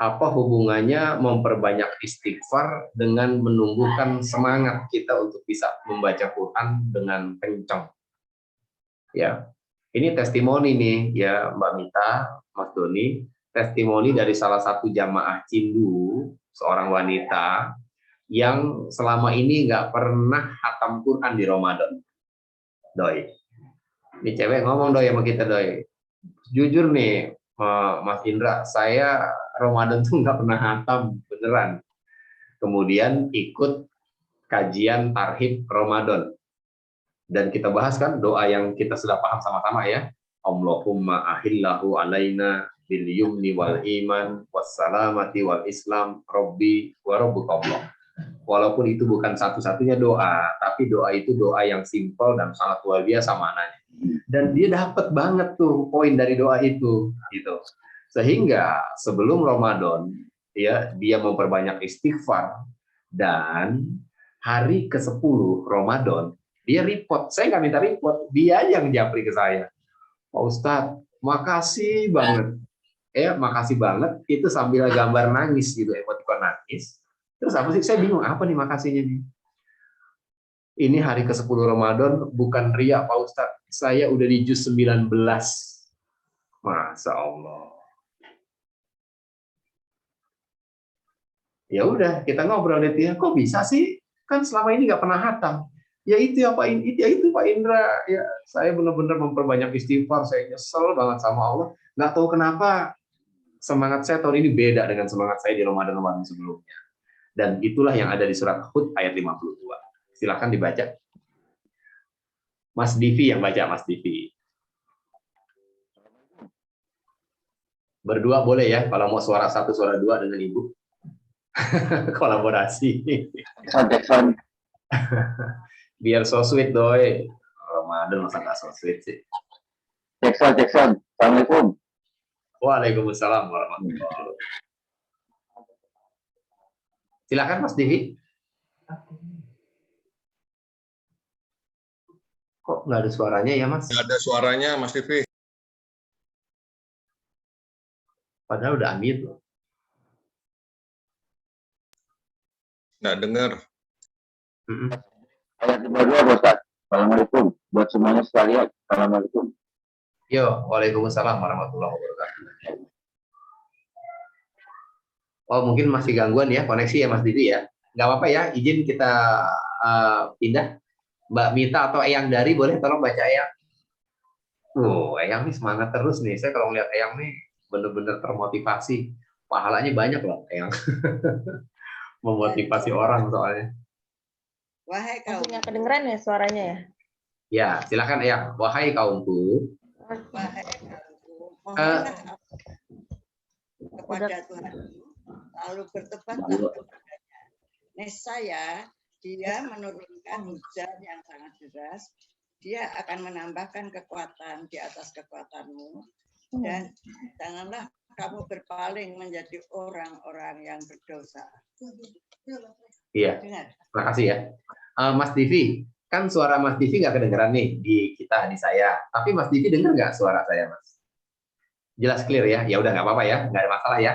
Apa hubungannya memperbanyak istighfar dengan menumbuhkan semangat kita untuk bisa membaca Quran dengan kencang? Ya, ini testimoni nih ya Mbak Mita, Mas Doni, testimoni dari salah satu jamaah Cindu, seorang wanita yang selama ini nggak pernah khatam Quran di Ramadan. Doi, ini cewek ngomong doi sama kita doi. Jujur nih, Mas Indra, saya Ramadan tuh nggak pernah khatam beneran. Kemudian ikut kajian tarhib Ramadan. Dan kita bahas kan doa yang kita sudah paham sama-sama ya. Allahumma ahillahu alaina bil yumni wal iman wassalamati wal islam rabbi wa rabbukallah. Walaupun itu bukan satu-satunya doa, tapi doa itu doa yang simpel dan sangat luar biasa maknanya. Dan dia dapat banget tuh poin dari doa itu, gitu. Sehingga sebelum Ramadan, ya dia memperbanyak istighfar, dan hari ke-10 Ramadan dia report. Saya nggak minta report, dia yang japri ke saya. Pak Ustadz, makasih banget. Makasih banget. Itu sambil gambar nangis gitu, emotikon nangis. Terus apa sih? Saya bingung, apa nih makasihnya nih? Ini hari ke-10 Ramadan, bukan riya Pak Ustadz. Saya udah di juz 19. Masya Allah. Ya udah, kita ngobrol deh dia. Kok bisa sih? Kan selama ini nggak pernah hatam. Ya itu ya Pak Indra. Ya, saya benar-benar memperbanyak istighfar. Saya nyesel banget sama Allah. Nggak tahu kenapa semangat saya tahun ini beda dengan semangat saya di Ramadan-Ramadan sebelumnya. Dan itulah yang ada di surat Hud ayat 52. Silahkan dibaca. Mas Divi yang baca, Mas Divi. Berdua boleh ya, kalau mau suara satu, suara dua dengan Ibu. Kolaborasi. Biar so sweet doi. Ramadan masa nggak so sweet sih. Jackson. Assalamualaikum. Waalaikumsalam warahmatullahi wabarakatuh. Silakan Mas Divi. Kok nggak ada suaranya ya Mas? Nggak ada suaranya, Mas Divi. Padahal udah unmute loh. Nggak dengar. Ayat 52, Ustaz. Assalamualaikum. Buat semuanya sekalian. Assalamualaikum. Yo, waalaikumsalam warahmatullahi wabarakatuh. Oh, mungkin masih gangguan ya koneksi ya Mas Divi ya. Nggak apa-apa ya, izin kita pindah. Mbak Mita atau Eyang Dari boleh tolong baca Eyang. Eyang nih semangat terus nih. Saya kalau ngeliat Eyang nih bener-bener termotivasi. Pahalanya banyak loh Eyang. Memotivasi orang soalnya. Wahai kaum, Masih nggak kedengeran ya suaranya ya? Ya, silakan Eyang. Wahai kaumku. wahai kaumku, mohonlah kepada Tuhan, lalu bertobatlah kepadanya. Nescaya Dia menurunkan hujan yang sangat deras. Dia akan menambahkan kekuatan di atas kekuatanmu, dan janganlah kamu berpaling menjadi orang-orang yang berdosa. Iya, Dengar. terima kasih ya. Mas Divi, kan suara Mas Divi nggak kedengeran nih di kita, di saya. Tapi Mas Divi dengar nggak suara saya, Mas? Jelas clear ya? Ya udah nggak apa-apa ya, nggak ada masalah ya.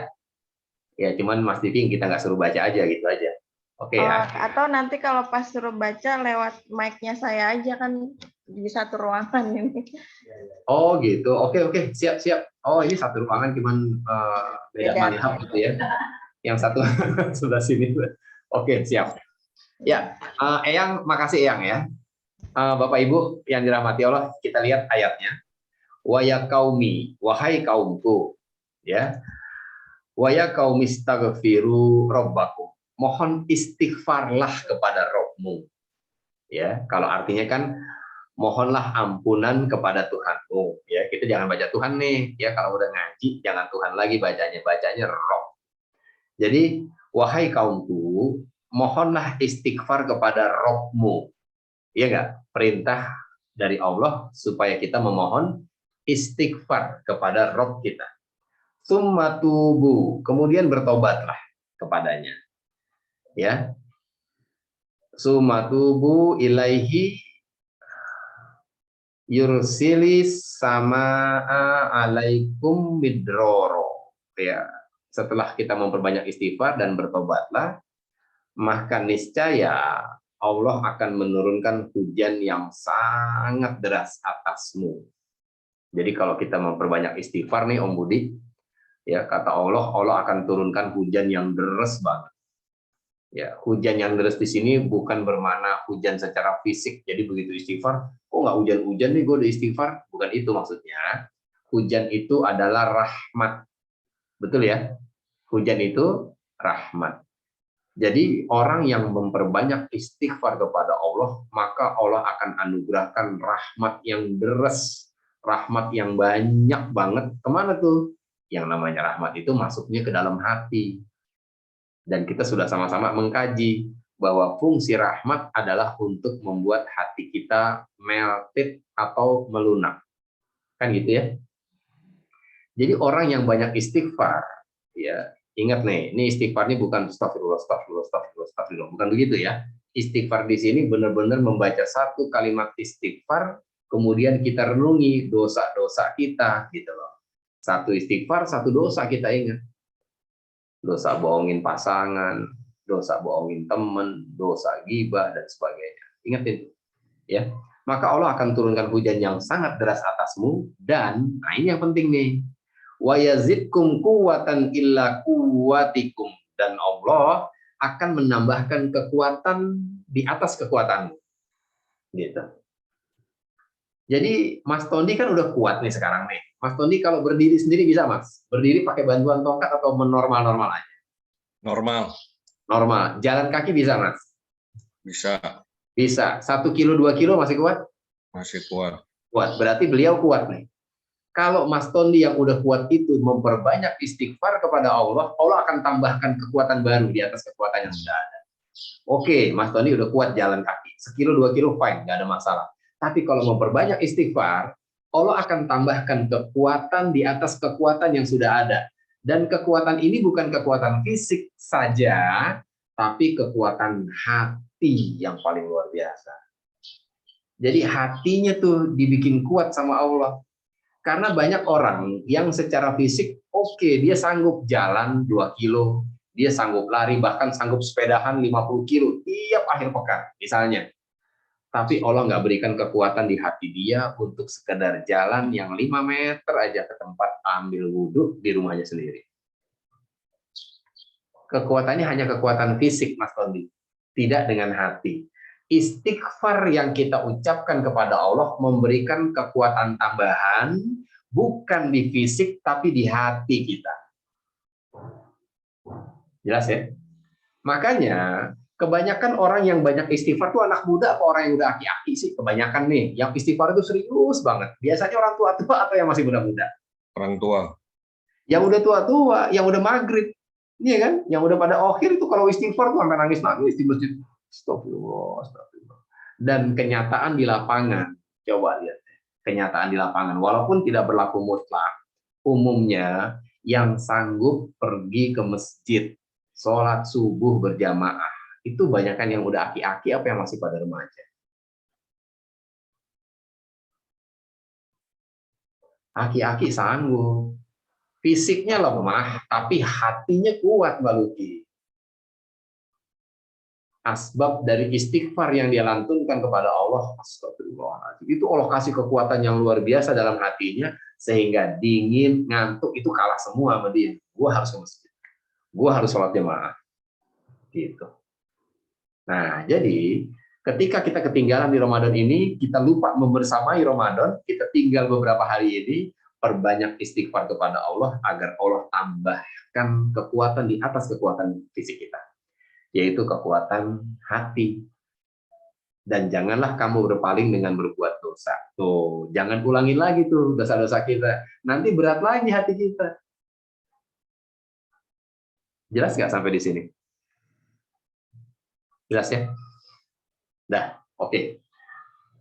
Ya cuman Mas Divi kita nggak suruh baca aja gitu aja. Oke ya. Atau nanti kalau pas suruh baca lewat mic-nya saya aja kan di satu ruangan ini. Oh gitu. Oke, siap. Oh ini satu ruangan cuman beda Beda. manhaj gitu ya. Yang satu sebelah sini. Oke, siap. Ya, Eyang, makasih Eyang ya. Bapak Ibu yang dirahmati Allah, kita lihat ayatnya. Wa ya qaumi, wahai kaumku, ya. Wa ya qaumi istaghfiru rabbakum. Mohon istighfarlah kepada Rabbmu. Ya, kalau artinya kan mohonlah ampunan kepada Tuhanmu. Ya, kita jangan baca Tuhan nih. Ya, kalau udah ngaji jangan Tuhan lagi bacanya Rabb. Jadi, wahai kaumku, mohonlah istighfar kepada Rabbmu. Iya nggak? Perintah dari Allah supaya kita memohon istighfar kepada Rabb kita. Tsumma tubu, kemudian bertobatlah kepadanya. Ya. Tsumma tubu ilaihi yursilis samaa alaikum midroro. Ya. Setelah kita memperbanyak istighfar dan bertobatlah, maka niscaya Allah akan menurunkan hujan yang sangat deras atasmu. Jadi kalau kita memperbanyak istighfar nih Om Budi, ya kata Allah akan turunkan hujan yang deras banget. Ya, hujan yang deras di sini bukan bermakna hujan secara fisik. Jadi begitu istighfar, kok nggak hujan-hujan nih gue udah istighfar? Bukan itu maksudnya. Hujan itu adalah rahmat. Betul ya? Hujan itu rahmat. Jadi orang yang memperbanyak istighfar kepada Allah, maka Allah akan anugerahkan rahmat yang deras, rahmat yang banyak banget. Kemana tuh? Yang namanya rahmat itu masuknya ke dalam hati. Dan kita sudah sama-sama mengkaji bahwa fungsi rahmat adalah untuk membuat hati kita melted atau melunak. Kan gitu ya? Jadi orang yang banyak istighfar, ya ingat nih, ini istighfar ini bukan astagfirullah, bukan begitu ya. Istighfar di sini benar-benar membaca satu kalimat istighfar, kemudian kita renungi dosa-dosa kita, gitu loh. Satu istighfar, satu dosa kita ingat. Dosa bohongin pasangan, dosa bohongin teman, dosa ghibah dan sebagainya. Ingat itu, ya. Maka Allah akan turunkan hujan yang sangat deras atasmu dan, nah ini yang penting nih. Wa yazidkum quwwatan illa quwwatikum, dan Allah akan menambahkan kekuatan di atas kekuatanmu. Gitu. Jadi Mas Tondi kan udah kuat nih sekarang nih. Mas Tondi kalau berdiri sendiri bisa Mas? Berdiri pakai bantuan tongkat atau normal-normal aja? Normal. Normal. Jalan kaki bisa Mas? Bisa. Bisa. 1 kilo 2 kilo masih kuat? Masih kuat. Kuat. Berarti beliau kuat nih. Kalau Mas Tondi yang udah kuat itu memperbanyak istighfar kepada Allah, Allah akan tambahkan kekuatan baru di atas kekuatan yang sudah ada. Oke, Mas Tony udah kuat jalan kaki. 1 kilo, 2 kilo, fine, nggak ada masalah. Tapi kalau memperbanyak istighfar, Allah akan tambahkan kekuatan di atas kekuatan yang sudah ada. Dan kekuatan ini bukan kekuatan fisik saja, tapi kekuatan hati yang paling luar biasa. Jadi hatinya tuh dibikin kuat sama Allah. Karena banyak orang yang secara fisik, oke, dia sanggup jalan 2 kilo, dia sanggup lari, bahkan sanggup sepedahan 50 kilo tiap akhir pekan, misalnya. Tapi Allah nggak berikan kekuatan di hati dia untuk sekedar jalan yang 5 meter aja ke tempat ambil wudhu di rumahnya sendiri. Kekuatannya hanya kekuatan fisik, Mas Tondi, tidak dengan hati. Istighfar yang kita ucapkan kepada Allah memberikan kekuatan tambahan, bukan di fisik, tapi di hati kita. Jelas ya? Makanya, kebanyakan orang yang banyak istighfar itu anak muda apa orang yang udah aki-aki sih? Kebanyakan nih, yang istighfar itu serius banget. Biasanya orang tua-tua atau yang masih muda-muda? Orang tua. Yang udah tua-tua, yang udah maghrib. Iya kan? Yang udah pada akhir itu kalau istighfar tuh sampai nangis-nangis di masjid. Astagfirullah, astagfirullah. Dan kenyataan di lapangan, coba lihat. Kenyataan di lapangan, walaupun tidak berlaku mutlak, umumnya yang sanggup pergi ke masjid, sholat subuh berjamaah, itu banyakkan yang udah aki-aki apa yang masih pada remaja. Aki-aki sanggup. Fisiknya lemah, tapi hatinya kuat, Mbak Luki. Asbab dari istighfar yang dia lantunkan kepada Allah, astagfirullahaladzim, itu Allah kasih kekuatan yang luar biasa dalam hatinya, sehingga dingin, ngantuk, itu kalah semua sama dia. Gue harus ke masjid. Gue harus sholat jamaah. Gitu. Nah, jadi ketika kita ketinggalan di Ramadan ini, kita lupa membersamai Ramadan, kita tinggal beberapa hari ini, perbanyak istighfar kepada Allah agar Allah tambahkan kekuatan di atas kekuatan fisik kita, yaitu kekuatan hati. Dan janganlah kamu berpaling dengan berbuat dosa. Tuh, jangan ulangin lagi tuh dosa-dosa kita. Nanti berat lagi hati kita. Jelas nggak sampai di sini? Jelas ya? Dah, oke.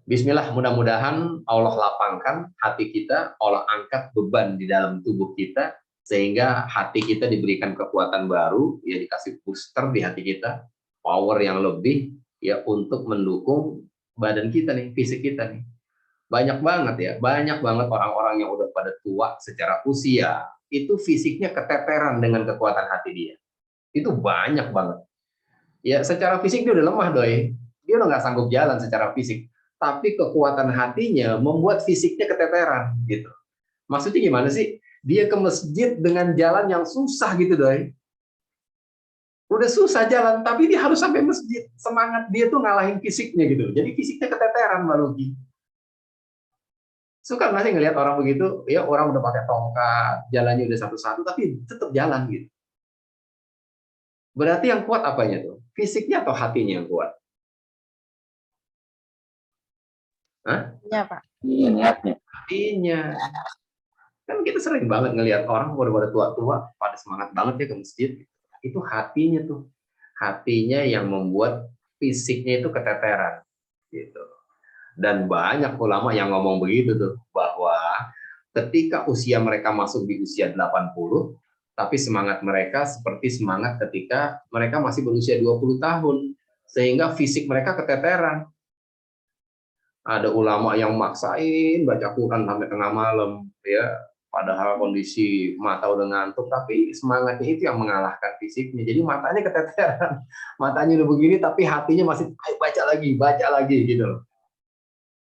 Bismillah, mudah-mudahan Allah lapangkan hati kita, Allah angkat beban di dalam tubuh kita, sehingga hati kita diberikan kekuatan baru, ya dikasih booster di hati kita, power yang lebih, ya untuk mendukung badan kita nih, fisik kita nih. Banyak banget ya, banyak banget orang-orang yang udah pada tua secara usia, itu fisiknya keteteran dengan kekuatan hati dia. Itu banyak banget. Ya secara fisik dia udah lemah doi, dia udah nggak sanggup jalan secara fisik. Tapi kekuatan hatinya membuat fisiknya keteteran gitu. Maksudnya gimana sih? Dia ke masjid dengan jalan yang susah gitu doi. Udah susah jalan, tapi dia harus sampai masjid. Semangat dia tuh ngalahin fisiknya gitu. Jadi fisiknya keteteran, Mbak Luki. Suka nggak sih ngelihat orang begitu? Ya orang udah pakai tongkat, jalannya udah satu-satu, tapi tetap jalan gitu. Berarti yang kuat apanya tuh? Fisiknya atau hatinya yang kuat? Hah? Iya, Pak. Iya, niatnya. Hatinya. Kan kita sering banget ngelihat orang pada tua-tua pada semangat banget ya ke masjid. Itu hatinya tuh. Hatinya yang membuat fisiknya itu keteteran gitu. Dan banyak ulama yang ngomong begitu tuh, bahwa ketika usia mereka masuk di usia 80, tapi semangat mereka seperti semangat ketika mereka masih berusia 20 tahun. Sehingga fisik mereka keteteran. Ada ulama yang maksain baca Quran sampai tengah malam, ya, padahal kondisi mata udah ngantuk, tapi semangatnya itu yang mengalahkan fisiknya. Jadi matanya keteteran, matanya udah begini, tapi hatinya masih ayo baca lagi gitu loh.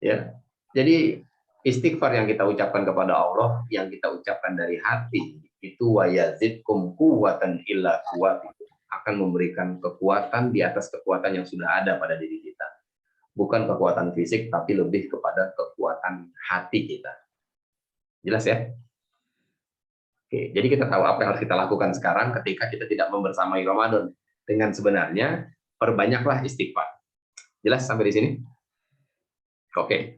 Ya, jadi istighfar yang kita ucapkan kepada Allah, yang kita ucapkan dari hati, itu wa yazidkum quwwatan illa quwwatikum, akan memberikan kekuatan di atas kekuatan yang sudah ada pada diri kita. Bukan kekuatan fisik, tapi lebih kepada kekuatan hati kita. Jelas ya? Oke, jadi kita tahu apa yang harus kita lakukan sekarang ketika kita tidak membersamai Ramadan. Dengan sebenarnya, perbanyaklah istighfar. Jelas sampai di sini? Oke.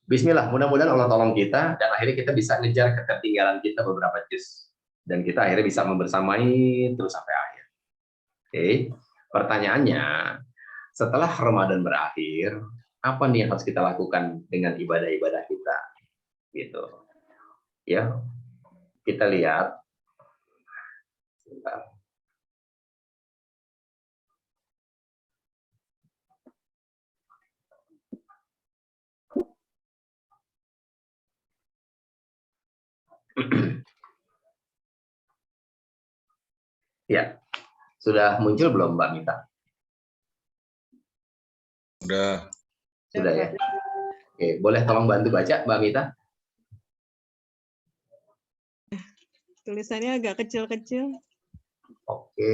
Bismillah, mudah-mudahan Allah tolong kita, dan akhirnya kita bisa ngejar ketertinggalan kita beberapa juz. Dan kita akhirnya bisa membersamai terus sampai akhir. Oke. Pertanyaannya, setelah Ramadan berakhir, apa nih yang harus kita lakukan dengan ibadah-ibadah kita? Gitu. Ya, kita lihat. Sebentar. Ya, sudah muncul belum Mbak Mita? Udah. Sudah ya. Oke, boleh tolong bantu baca Mbak Mita? Tulisannya agak kecil-kecil. Oke.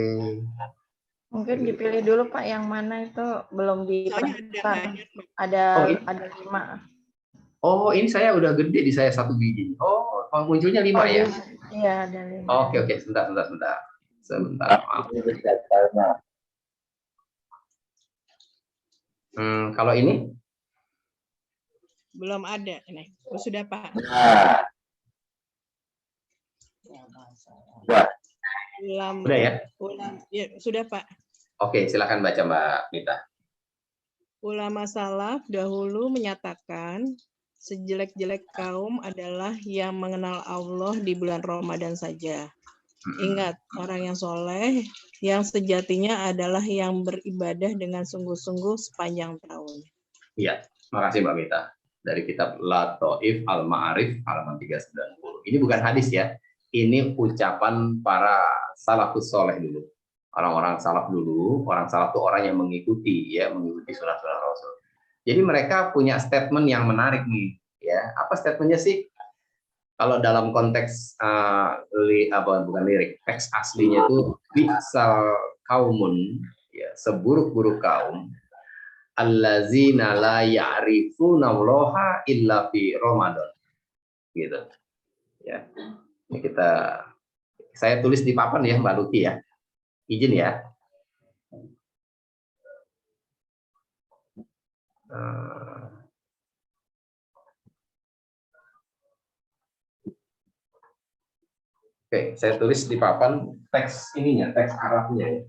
Mungkin dipilih dulu Pak yang mana itu belum Soalnya diperhatikan. ada Oh, ini? Ada 5. Oh, ini saya udah gede di saya 1 biji. Oh, munculnya 5 ya? Iya, ada 5. Oke, sebentar. Sebentar, maaf. Kalau ini? belum ada. Nih. Oh, sudah Pak. Udah ya? Ya, sudah Pak. Oke, silakan baca Mbak Mita. Ulama salaf dahulu menyatakan sejelek-jelek kaum adalah yang mengenal Allah di bulan Ramadan saja. Ingat, orang yang soleh, yang sejatinya adalah yang beribadah dengan sungguh-sungguh sepanjang tahun. Iya, makasih Mbak Mita. Dari kitab Lataif Al-Ma'arif halaman 390. Ini bukan hadis ya. Ini ucapan para salafus soleh dulu. Orang-orang salaf dulu, orang salaf itu orang yang mengikuti sunah-sunah Rasul. Jadi mereka punya statement yang menarik nih, ya. Apa statementnya sih? Kalau dalam konteks bukan lirik, teks aslinya itu bi'sal kaumun, ya, seburuk-buruk kaum, allazina la ya'rifuna Allaha illa fi Ramadan. Gitu. Ya. Ini saya tulis di papan ya Mbak Luki ya. Izin ya. Oke, saya tulis di papan teks ininya, teks Arabnya ya.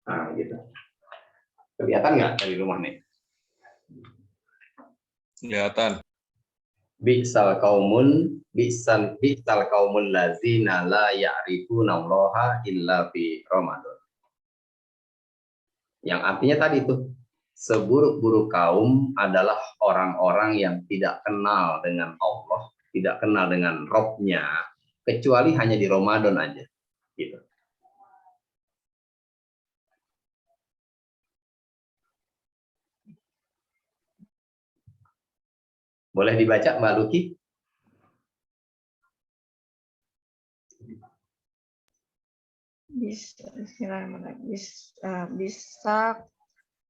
Nah, gitu. Kelihatan nggak dari rumah nih? Kelihatan. Bi'sal kaumun lazina la ya'rifuna Allaha illa fi Ramadan. Yang artinya tadi itu, seburuk-buruk kaum adalah orang-orang yang tidak kenal dengan Allah, tidak kenal dengan Robnya, kecuali hanya di Ramadan aja. Gitu. Boleh dibaca Mbak Luki?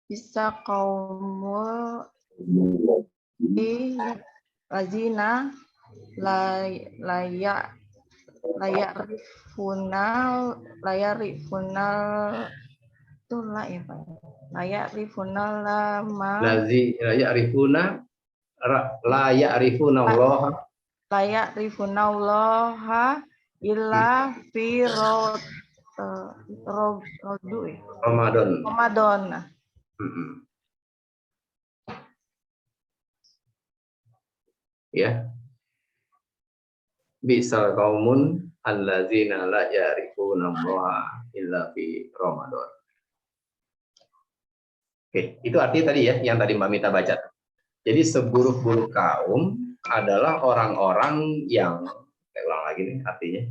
Bisa kaumul di lazina layak rifunal itu lah ya Pak. Layak rifunal lama. Layak Allah. Layak rifunallah illa fi Ramadan. Ya. Bisal qaumun allazina la ya'rifuna Allah illa fi Ramadan. Oke, itu artinya tadi ya, yang tadi Mbak Mita baca. Jadi seburuk-buruk kaum adalah orang-orang yang, saya ulang lagi nih artinya.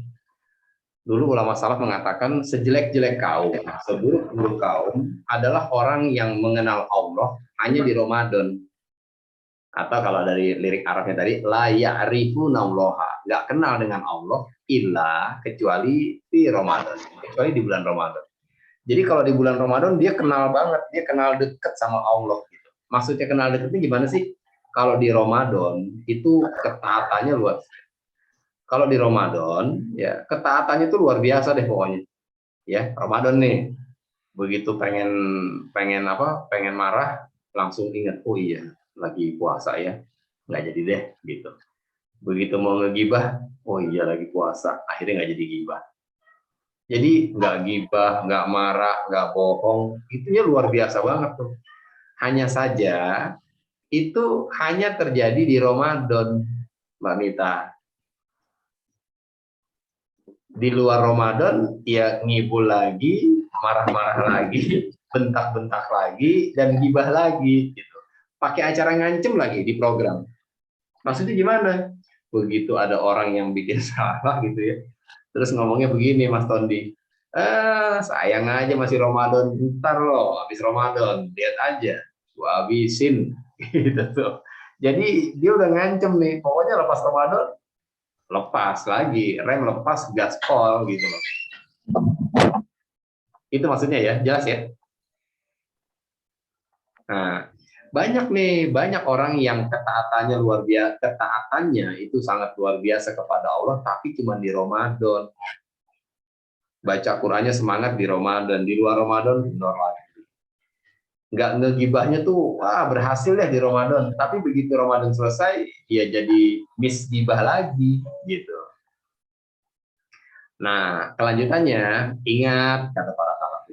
Dulu ulama salaf mengatakan sejelek-jelek kaum, seburuk-buruk kaum adalah orang yang mengenal Allah hanya di Ramadan. Atau kalau dari lirik Arabnya tadi, la ya'rifunallaha, nggak kenal dengan Allah illa kecuali di Ramadan, kecuali di bulan Ramadan. Jadi kalau di bulan Ramadan dia kenal banget, dia kenal deket sama Allah gitu. Maksudnya kenal deketnya gimana sih? Kalau di Ramadan itu ketaatannya luar. Kalau di Ramadan ya ketaatannya itu luar biasa deh pokoknya. Ya, Ramadan nih. Begitu pengen marah, langsung ingat, oh iya, lagi puasa ya, nggak jadi deh gitu. Begitu mau ngegibah, oh iya lagi puasa, akhirnya nggak jadi gibah. Jadi nggak gibah, nggak marah, nggak bohong, itunya luar biasa banget tuh. Hanya saja itu hanya terjadi di Ramadan, Mbak Mita. Di luar Ramadan ya ngibul lagi, marah-marah lagi, bentak-bentak lagi, dan gibah lagi gitu. Pakai acara ngancem lagi di program. Maksudnya gimana? Begitu ada orang yang bikin salah gitu ya, terus ngomongnya begini, Mas Tondi, sayang aja masih Ramadan, ntar loh habis Ramadan, lihat aja, gua habisin gitu tuh. Jadi dia udah ngancem nih, pokoknya lepas Ramadan, lepas lagi, rem lepas, gaspol gitu loh. Itu maksudnya ya, jelas ya? Nah, banyak orang yang ketaatannya luar biasa, ketaatannya itu sangat luar biasa kepada Allah, tapi cuma di Ramadan. Baca Qurannya semangat di Ramadan, di luar Ramadan kendor lagi. Nggak ngegibahnya tuh, wah berhasil ya di Ramadan, tapi begitu Ramadan selesai, dia jadi miss gibah lagi, gitu. Nah, kelanjutannya, ingat kata para salaf,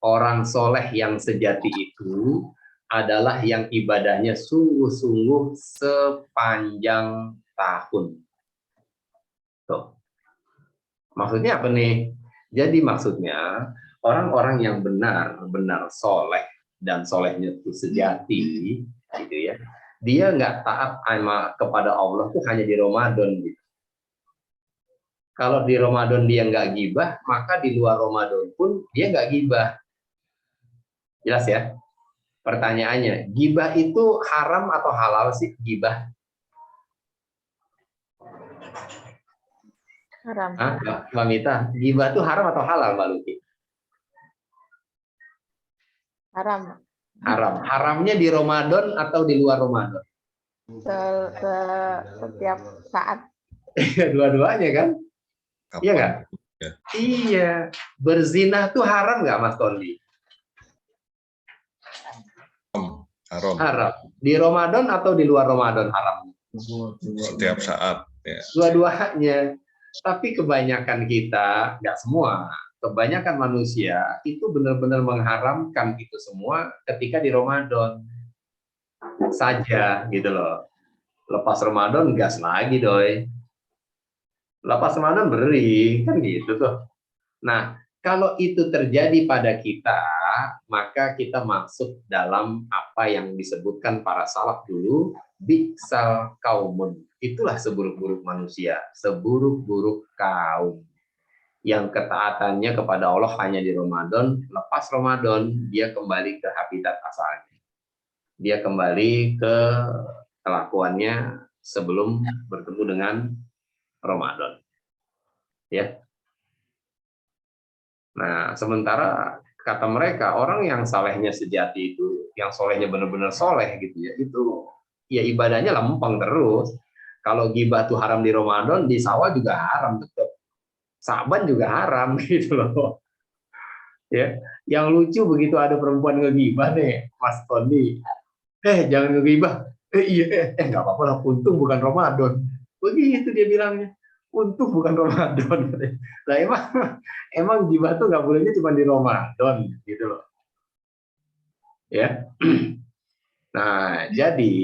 orang soleh yang sejati itu adalah yang ibadahnya sungguh-sungguh sepanjang tahun. Tuh. Maksudnya apa nih? Jadi maksudnya orang-orang yang benar-benar soleh dan solehnya itu sejati, gitu ya. Dia nggak taat kepada Allah tuh hanya di Ramadan gitu. Kalau di Ramadan dia nggak gibah, maka di luar Ramadan pun dia nggak gibah. Jelas ya? Pertanyaannya, gibah itu haram atau halal sih gibah? Haram. Mbak Mita, gibah itu haram atau halal, Mbak Luki? Haram. Haram. Haramnya di Ramadan atau di luar Ramadan? Setiap saat. Dua-duanya kan? Kapan? Iya nggak? Ya. Iya. Berzina tuh haram nggak, Mas Tondi? Haram. Haram. Di Ramadan atau di luar Ramadan haram? Setiap saat. Ya. Dua-duanya. Tapi kebanyakan kita, nggak semua, kebanyakan manusia itu benar-benar mengharamkan itu semua ketika di Ramadan saja gitu loh. Lepas Ramadan gas lagi doi. Lepas Ramadan beri, kan gitu tuh. Nah, kalau itu terjadi pada kita, maka kita masuk dalam apa yang disebutkan para salaf dulu, bi'sal qaumun. Itulah seburuk-buruk manusia, seburuk-buruk kaum. Yang ketaatannya kepada Allah hanya di Ramadan, lepas Ramadan, dia kembali ke habitat asalnya. Dia kembali ke kelakuannya sebelum bertemu dengan Ramadan. Ya. Nah, sementara kata mereka orang yang salehnya sejati itu, yang solehnya benar-benar soleh gitu ya, itu ya ibadahnya lempeng terus. Kalau ghibah tuh haram di Ramadan, di sawah juga haram tetap. Saban juga haram gitu loh. Ya, yang lucu begitu ada perempuan ngegibah nih, Mas Tony. Jangan ngegibah. Iya, nggak apa-apa lah, untung bukan Ramadan. Begitu dia bilangnya. Untung bukan Ramadan. Nah, emang gibah tuh nggak bolehnya cuma di Ramadan gitu loh. Ya. Nah, jadi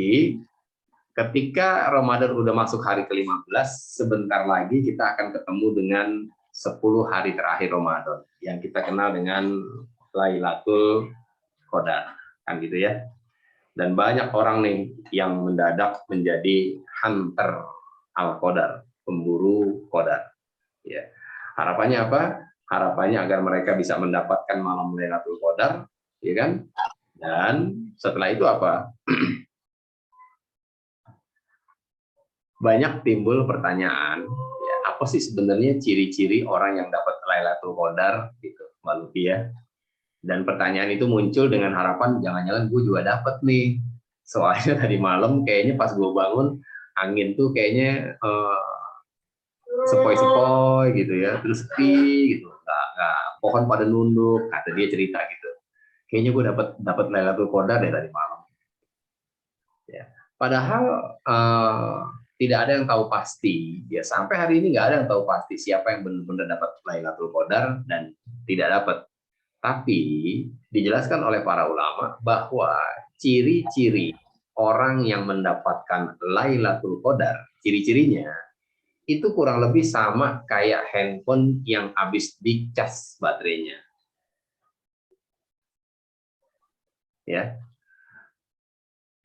ketika Ramadan udah masuk hari ke-15, sebentar lagi kita akan ketemu dengan 10 hari terakhir Ramadan yang kita kenal dengan Lailatul Qadar, kan gitu ya. Dan banyak orang nih yang mendadak menjadi hunter al-Qadar, pemburu Qadar. Ya. Harapannya apa? Harapannya agar mereka bisa mendapatkan malam Lailatul Qadar, ya kan? Dan setelah itu apa? Banyak timbul pertanyaan, ya, apa sih sebenarnya ciri-ciri orang yang dapat Lailatul Qadar gitu, Mbak Luki ya. Dan pertanyaan itu muncul dengan harapan jangan-jangan gue juga dapat nih. Soalnya tadi malam kayaknya pas gue bangun angin tuh kayaknya sepoi-sepoi gitu ya, terus sepi gitu, nggak pohon pada nunduk, kata dia cerita gitu. Kayaknya gue dapat Lailatul Qadar deh tadi malam. Ya. Padahal tidak ada yang tahu pasti, ya sampai hari ini nggak ada yang tahu pasti siapa yang benar-benar dapat Lailatul Qadar dan tidak dapat. Tapi dijelaskan oleh para ulama bahwa ciri-ciri orang yang mendapatkan Lailatul Qadar, ciri-cirinya itu kurang lebih sama kayak handphone yang habis dicas baterainya. Ya.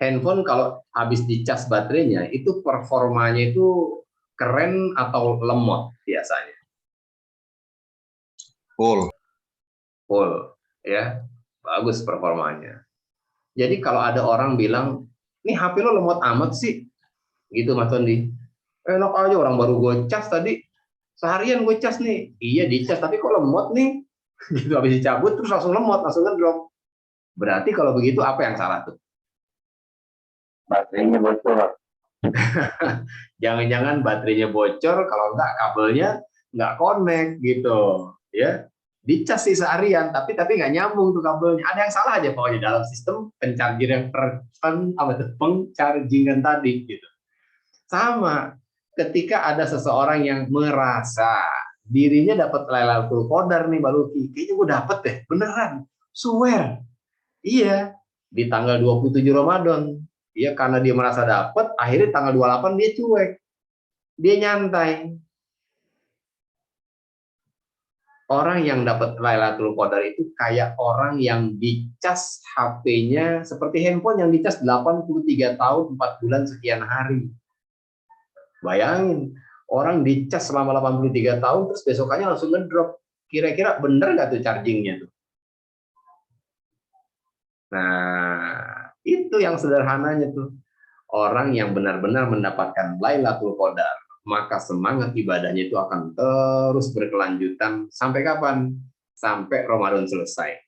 Handphone kalau habis dicas baterainya itu performanya itu keren atau lemot biasanya? Full. Full, ya, bagus performanya. Jadi kalau ada orang bilang, nih HP lo lemot amat sih, gitu Mas Tondi. Enak aja orang baru gue cas tadi, seharian gue cas nih. Iya dicas, tapi kok lemot nih? Gitu habis dicabut terus langsung lemot, langsung ngedrop. Berarti kalau begitu apa yang salah tuh? Baterainya bocor. Jangan-jangan baterainya bocor, kalau enggak kabelnya nggak connect gitu, ya. Dicas sih seharian, tapi nggak nyambung tuh kabelnya. Ada yang salah aja pokoknya dalam sistem penchargingan tadi gitu. Sama ketika ada seseorang yang merasa dirinya dapat Lailatul Qadar nih Mbak Luki, kayaknya gue dapet deh, beneran, swear. Iya, di tanggal 27 Ramadan. Iya, karena dia merasa dapat, akhirnya tanggal 28 dia cuek. Dia nyantai. Orang yang dapat Lailatul Qadar itu kayak orang yang dicas HP-nya seperti handphone yang dicas 83 tahun, 4 bulan, sekian hari. Bayangin, orang dicas selama 83 tahun, terus besokannya langsung ngedrop. Kira-kira bener nggak tuh chargingnya tuh? Nah, itu yang sederhananya tuh. Orang yang benar-benar mendapatkan Lailatul Qadar, maka semangat ibadahnya itu akan terus berkelanjutan sampai kapan? Sampai Ramadan selesai.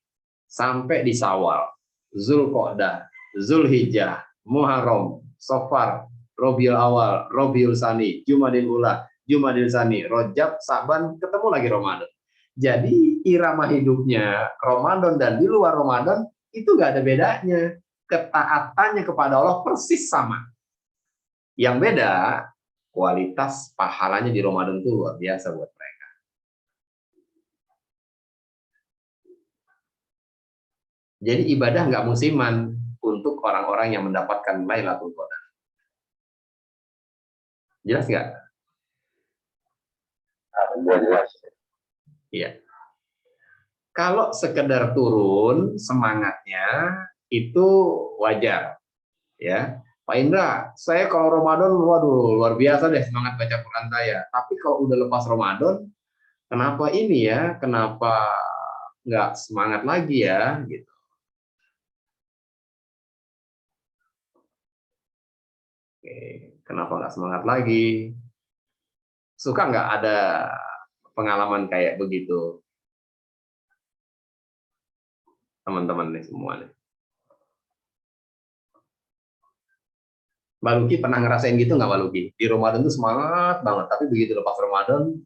Sampai di Syawal, Zulqa'dah, Zulhijjah, Muharram, Safar, Rabiul Awal, Rabiul Tsani, Jumadil Ula, Jumadil Tsani, Rajab, Sa'ban, ketemu lagi Ramadan. Jadi irama hidupnya Ramadan dan di luar Ramadan itu nggak ada bedanya. Ketaatannya kepada Allah persis sama. Yang beda, kualitas pahalanya di Ramadan itu luar biasa buat mereka. Jadi ibadah nggak musiman untuk orang-orang yang mendapatkan Lailatul Qadar. Jelas nggak? Jelas. Iya. Kalau sekedar turun semangatnya itu wajar, ya. Pak Indra, saya kalau Ramadan, waduh, luar biasa deh semangat baca Quran saya. Tapi kalau udah lepas Ramadan, kenapa ini ya? Kenapa nggak semangat lagi ya? Gitu. Oke, kenapa nggak semangat lagi? Suka nggak ada pengalaman kayak begitu? Teman-teman nih semua nih. Mbak Luki pernah ngerasain gitu nggak Mbak Luki? Di Ramadan tuh semangat banget, tapi begitu lepas Ramadan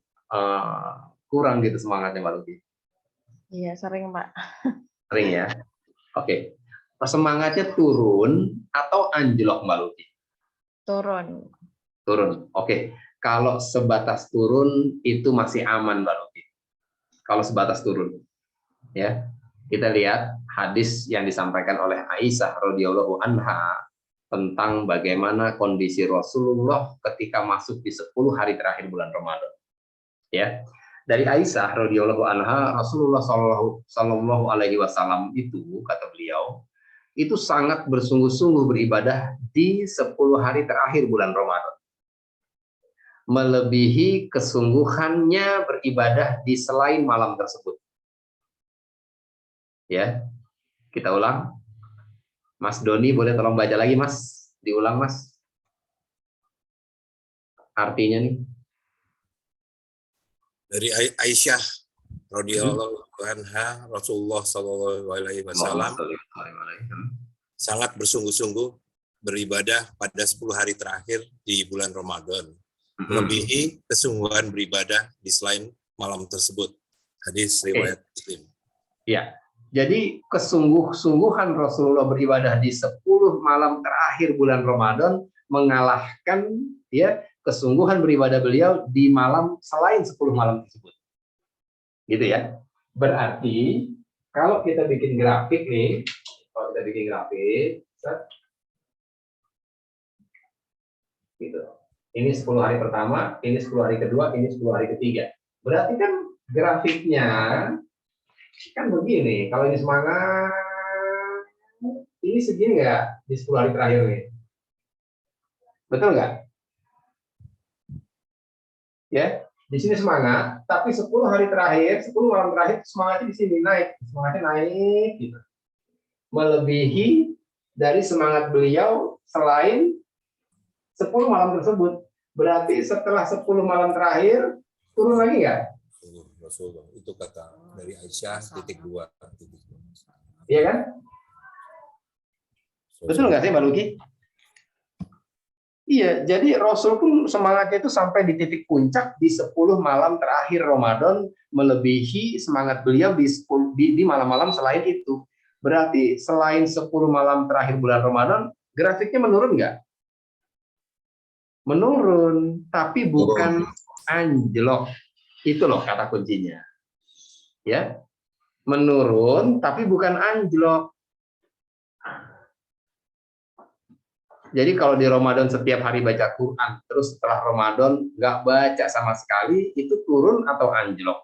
kurang gitu semangatnya Mbak Luki. Iya, sering, Pak. Sering ya? Oke. Semangatnya turun atau anjlok Mbak Luki? Turun. Turun. Oke. Kalau sebatas turun itu masih aman Mbak Luki. Kalau sebatas turun. Ya. Kita lihat hadis yang disampaikan oleh Aisyah radhiyallahu anha tentang bagaimana kondisi Rasulullah ketika masuk di 10 hari terakhir bulan Ramadan. Ya, dari Aisyah radhiyallahu anha, Rasulullah sallallahu alaihi wasallam itu, kata beliau, itu sangat bersungguh-sungguh beribadah di 10 hari terakhir bulan Ramadan, melebihi kesungguhannya beribadah di selain malam tersebut. Ya, kita ulang. Mas Doni, boleh tolong baca lagi, Mas? Diulang, Mas. Artinya nih. Dari Aisyah radhiyallahu anha, Rasulullah sallallahu alaihi wasallam sangat bersungguh-sungguh beribadah pada 10 hari terakhir di bulan Ramadan, melebihi kesungguhan beribadah di selain malam tersebut. Hadis riwayat Muslim. Ya. Jadi kesungguh-sungguhan Rasulullah beribadah di 10 malam terakhir bulan Ramadan mengalahkan ya kesungguhan beribadah beliau di malam selain 10 malam tersebut. Gitu ya. Berarti kalau kita bikin grafik nih, kalau kita bikin grafik, gitu. Ini 10 hari pertama, ini 10 hari kedua, ini 10 hari ketiga. Berarti kan grafiknya kan begini, kalau ini semangat, ini segini nggak di 10 hari terakhir nih? Betul nggak? Ya, di sini semangat, tapi 10 hari terakhir, 10 malam terakhir semangatnya di sini naik, semangatnya naik, gitu. Melebihi dari semangat beliau selain 10 malam tersebut. Berarti setelah 10 malam terakhir turun lagi nggak? Rasulullah itu kata dari Aisyah .2. Iya kan? Betul nggak sih, Mbak Luki? Iya, jadi Rasul pun semangatnya itu sampai di titik puncak di 10 malam terakhir Ramadan, melebihi semangat beliau di malam-malam selain itu. Berarti selain 10 malam terakhir bulan Ramadan, grafiknya menurun nggak? Menurun, tapi bukan anjlok. Itu loh kata kuncinya. Ya. Menurun tapi bukan anjlok. Jadi kalau di Ramadan setiap hari baca Quran, terus setelah Ramadan nggak baca sama sekali, itu turun atau anjlok?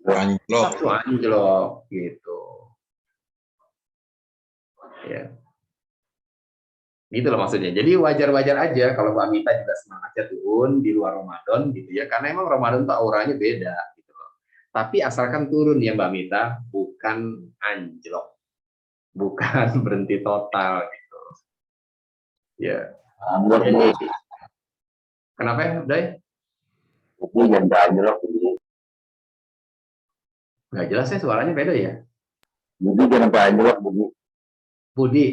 Anjlok. Itu anjlok gitu. Ya. Gitu loh maksudnya. Jadi wajar-wajar aja kalau Mbak Mita juga semangatnya turun di luar Ramadan gitu ya. Karena emang Ramadan tuh auranya beda gitu loh. Tapi asalkan turun ya Mbak Mita, bukan anjlok. Bukan berhenti total gitu. Ya. Jadi kenapa ya, Day? Ini jangan anjlok. Nggak jelas ya, suaranya beda ya. Budi jangan anjlok, Budi. Budi.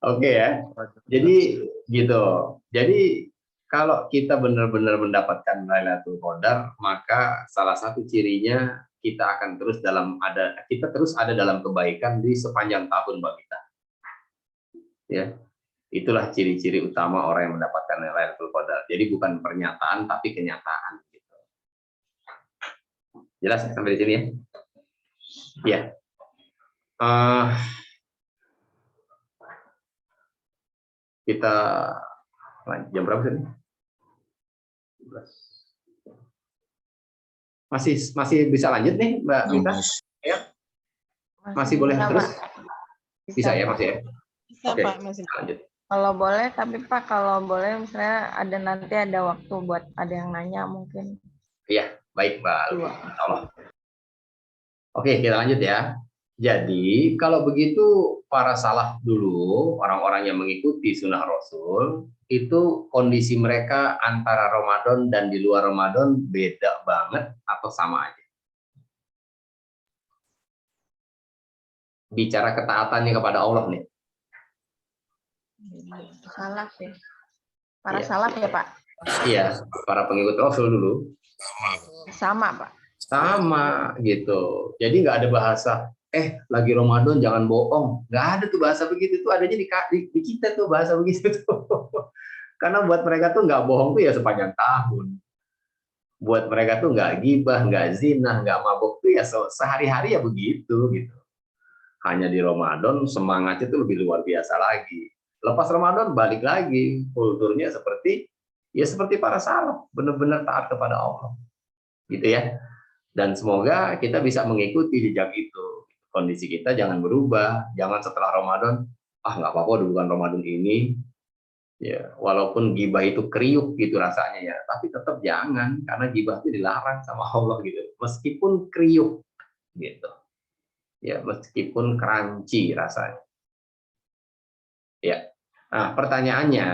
Oke ya. Jadi gitu. Jadi kalau kita benar-benar mendapatkan Lailatul Qadar, maka salah satu cirinya kita akan terus ada dalam kebaikan di sepanjang tahun, Mbak Mita. Ya. Itulah ciri-ciri utama orang yang mendapatkan Lailatul Qadar. Jadi bukan pernyataan tapi kenyataan gitu. Jelas sampai di sini ya? Ya. Kita jam berapa sih? Masih bisa lanjut nih, Mbak Mita? Ya. Masih boleh bisa, terus? Pak. Bisa ya, Mas ya? Bisa, Oke, Pak, masih. lanjut. Kalau boleh, tapi Pak kalau boleh misalnya nanti ada waktu buat ada yang nanya mungkin. Iya, baik Mbak Luki. Insyaallah. Oke, kita lanjut ya. Jadi, kalau begitu para salaf dulu, orang-orang yang mengikuti sunnah Rasul, itu kondisi mereka antara Ramadan dan di luar Ramadan beda banget atau sama aja? Bicara ketaatannya kepada Allah nih. Salaf ya. Para Iya. salaf ya, Pak? Iya, para pengikut Rasul dulu. Sama, Pak. Sama gitu. Jadi nggak ada bahasa, lagi Ramadan jangan bohong. Nggak ada tuh bahasa begitu, tuh adanya di kita tuh bahasa begitu tuh. Karena buat mereka tuh nggak bohong tuh ya sepanjang tahun. Buat mereka tuh nggak gibah, nggak zina, nggak mabuk tuh ya sehari-hari ya begitu gitu. Hanya di Ramadan semangatnya tuh lebih luar biasa lagi. Lepas Ramadan balik lagi kulturnya seperti para salaf, benar-benar taat kepada Allah, gitu ya. Dan semoga kita bisa mengikuti jejak itu. Kondisi kita jangan berubah, jangan setelah Ramadan, nggak apa-apa udah bukan Ramadan ini. Ya, walaupun gibah itu kriuk gitu rasanya ya, tapi tetap jangan, karena gibah itu dilarang sama Allah gitu. Meskipun kriuk gitu. Ya, meskipun crunchy rasanya. Ya. Nah, pertanyaannya,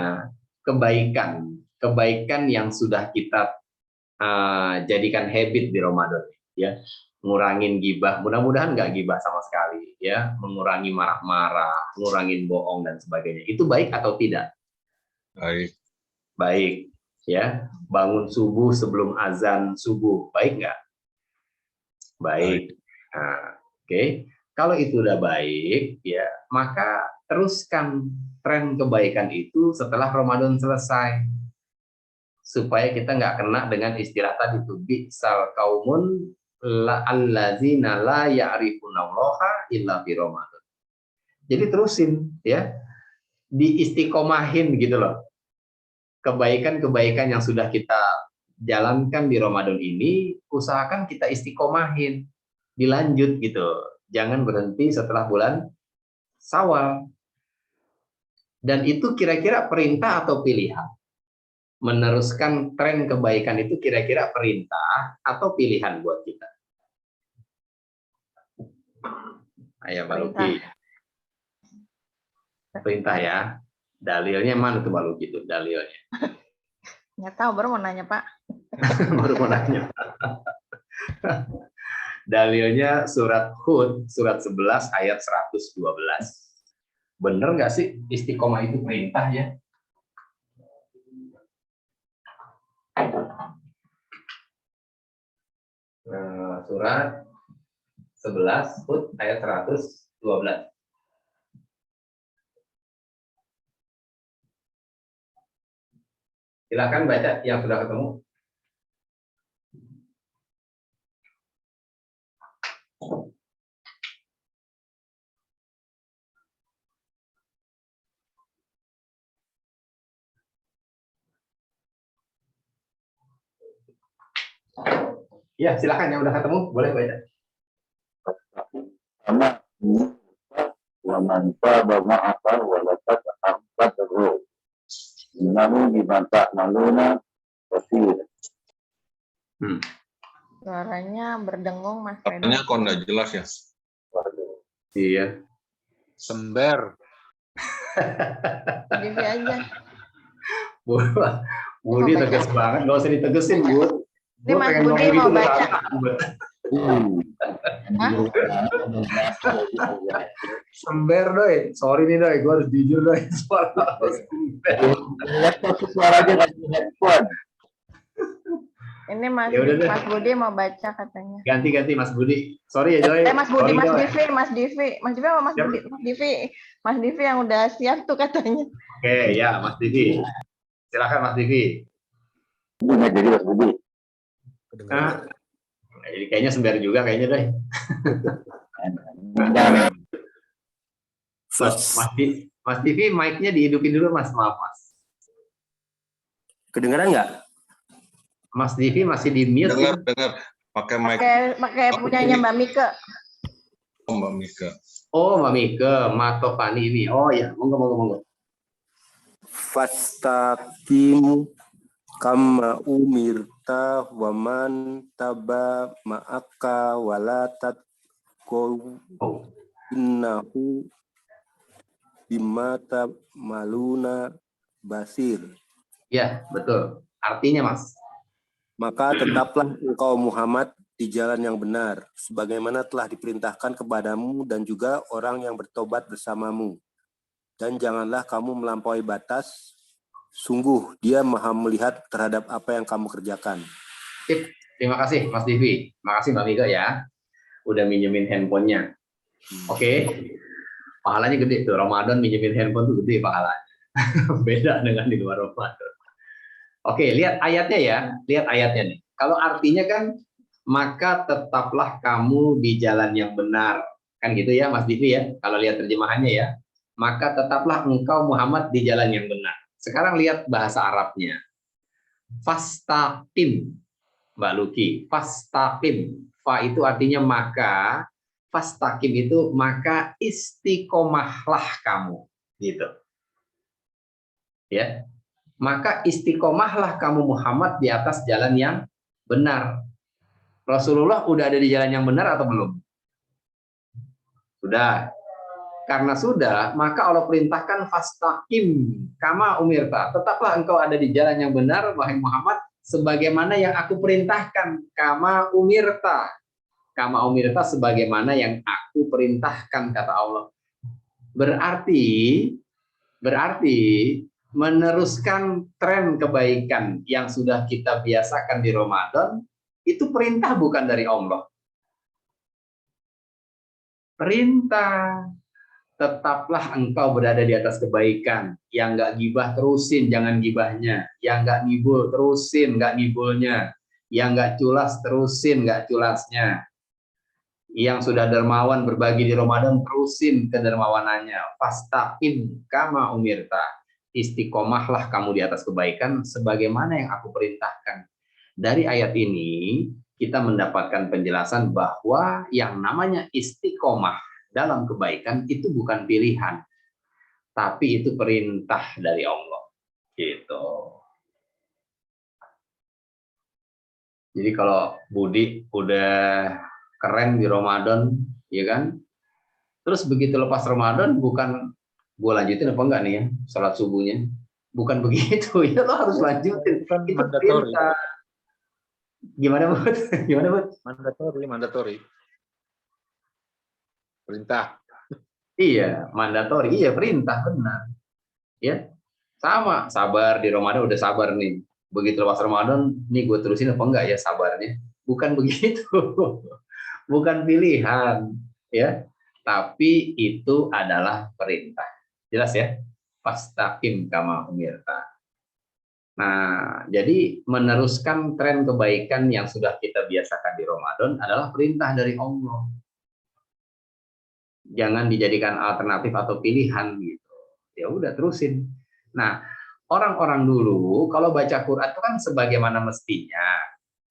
kebaikan yang sudah kita jadikan habit di Ramadan, ya, ngurangin gibah, mudah-mudahan nggak gibah sama sekali, ya, mengurangi marah-marah, ngurangin bohong dan sebagainya. Itu baik atau tidak? Baik. Baik, ya. Bangun subuh sebelum azan subuh, baik nggak? Baik. Nah, oke. Kalau itu udah baik, ya, maka teruskan tren kebaikan itu setelah Ramadan selesai. Supaya kita nggak kena dengan istilah tadi itu, bi'sal qaumun allazina la ya'rifunallaha illa fi Ramadan. Jadi terusin ya, diistiqomahin gitu loh. Kebaikan-kebaikan yang sudah kita jalankan di Ramadan ini, usahakan kita istiqomahin, dilanjut gitu. Jangan berhenti setelah bulan Syawal. Dan itu kira-kira perintah atau pilihan? Meneruskan tren kebaikan itu kira-kira perintah atau pilihan buat kita? Ayo Mbak Luki. Perintah ya. Dalilnya mana tuh Mbak Luki tuh dalilnya? Nggak tahu, baru mau nanya Pak. Baru mau nanya. Dalilnya surat Hud, surat 11 ayat 112. Bener nggak sih istiqomah itu perintah ya? Surat 11 Hud ayat 112. Silakan baca yang sudah ketemu. Ya, silakan yang udah ketemu boleh baca. Sama wa man taba ma'aka wa laqad amfatahu. Namun dimanta maluna basir. Suaranya berdengung Mas Katanya kok nggak jelas ya? Iya. Sember. TV aja. Budi tegas banget, nggak usah ditegesin, Bud. Ini Mas Budi mau baca. Sember doi, sorry nih doi, gue harus jujur doi. Suaranya nggak headphone. Ini Mas Budi mau baca katanya. Ganti Mas Budi. Sorry ya Joy. Mas Budi, Sorry, Mas Divi sama Mas Budi, Mas Divi yang udah siap tuh katanya. Oke, ya Mas Divi. Silakan Mas Divi. Nggak jadi Mas Budi. Nah, jadi kayaknya sember juga kayaknya deh. Mas Divi, mic-nya dihidupin dulu Mas, maaf Mas. Kedengeran nggak? Mas Divi masih di mute. Dengar. Pakai mic. Pakai punyanya Mbak Mika. Oh, Mbak Mika. Oh, Mbak Mika, Matofani ini. Oh ya, monggo. Fastaqim kama umirta waman taba ma'aka walatat ko innahu bimata maluna basir. Ya, betul. Artinya Mas. Maka tetaplah engkau Muhammad di jalan yang benar, sebagaimana telah diperintahkan kepadamu dan juga orang yang bertobat bersamamu. Dan janganlah kamu melampaui batas, sungguh dia maha melihat terhadap apa yang kamu kerjakan. Sip. Terima kasih Mas Divi. Makasih Mbak Mika ya. Udah minjemin handphonenya. Oke. Pahalanya gede tuh. Ramadan minjemin handphone tuh gede pahalanya. Beda dengan di luar Ramadan. Oke, lihat ayatnya ya. Lihat ayatnya nih. Kalau artinya kan, maka tetaplah kamu di jalan yang benar. Kan gitu ya Mas Divi ya, kalau lihat terjemahannya ya. Maka tetaplah engkau Muhammad di jalan yang benar. Sekarang lihat bahasa Arabnya. Fastaqim, Mbak Luki. Fastaqim. Fa itu artinya maka, fastaqim itu maka istiqomahlah kamu. Gitu. Ya. Maka istiqomahlah kamu Muhammad di atas jalan yang benar. Rasulullah udah ada di jalan yang benar atau belum? Sudah. Karena sudah, maka Allah perintahkan fastaqim kama umirta. Tetaplah engkau ada di jalan yang benar, wahai Muhammad, sebagaimana yang aku perintahkan. Kama umirta. Kama umirta sebagaimana yang aku perintahkan, kata Allah. Berarti meneruskan tren kebaikan yang sudah kita biasakan di Ramadan, itu perintah bukan dari Allah. Perintah. Tetaplah engkau berada di atas kebaikan. Yang nggak gibah terusin, jangan gibahnya. Yang nggak ngibul terusin, nggak ngibulnya. Yang nggak culas terusin, nggak culasnya. Yang sudah dermawan berbagi di Ramadan terusin kedermawanannya. Fastaqim kama umirta. Istiqomahlah kamu di atas kebaikan sebagaimana yang aku perintahkan. Dari ayat ini kita mendapatkan penjelasan bahwa yang namanya istiqomah dalam kebaikan itu bukan pilihan, tapi itu perintah dari Allah. Gitu. Jadi kalau Budi udah keren di Ramadan, ya kan? Terus begitu lepas Ramadan, bukan gue lanjutin apa enggak nih ya, sholat subuhnya? Bukan begitu, ya lo harus lanjutin. Bukan itu mandatori. perintah. Gimana Bud? Gimana Bud? Mandatori. Perintah. Iya, mandatori. Iya, perintah, benar. Ya, sama. Sabar di Ramadan udah sabar nih. Begitu lepas Ramadan, nih gue terusin apa enggak ya sabarnya? Bukan begitu. Bukan pilihan, ya. Tapi itu adalah perintah. Jelas ya? Fastaqim kama umirta. Nah, jadi meneruskan tren kebaikan yang sudah kita biasakan di Ramadan adalah perintah dari Allah. Jangan dijadikan alternatif atau pilihan gitu. Ya udah terusin. Nah, orang-orang dulu kalau baca Quran itu kan sebagaimana mestinya,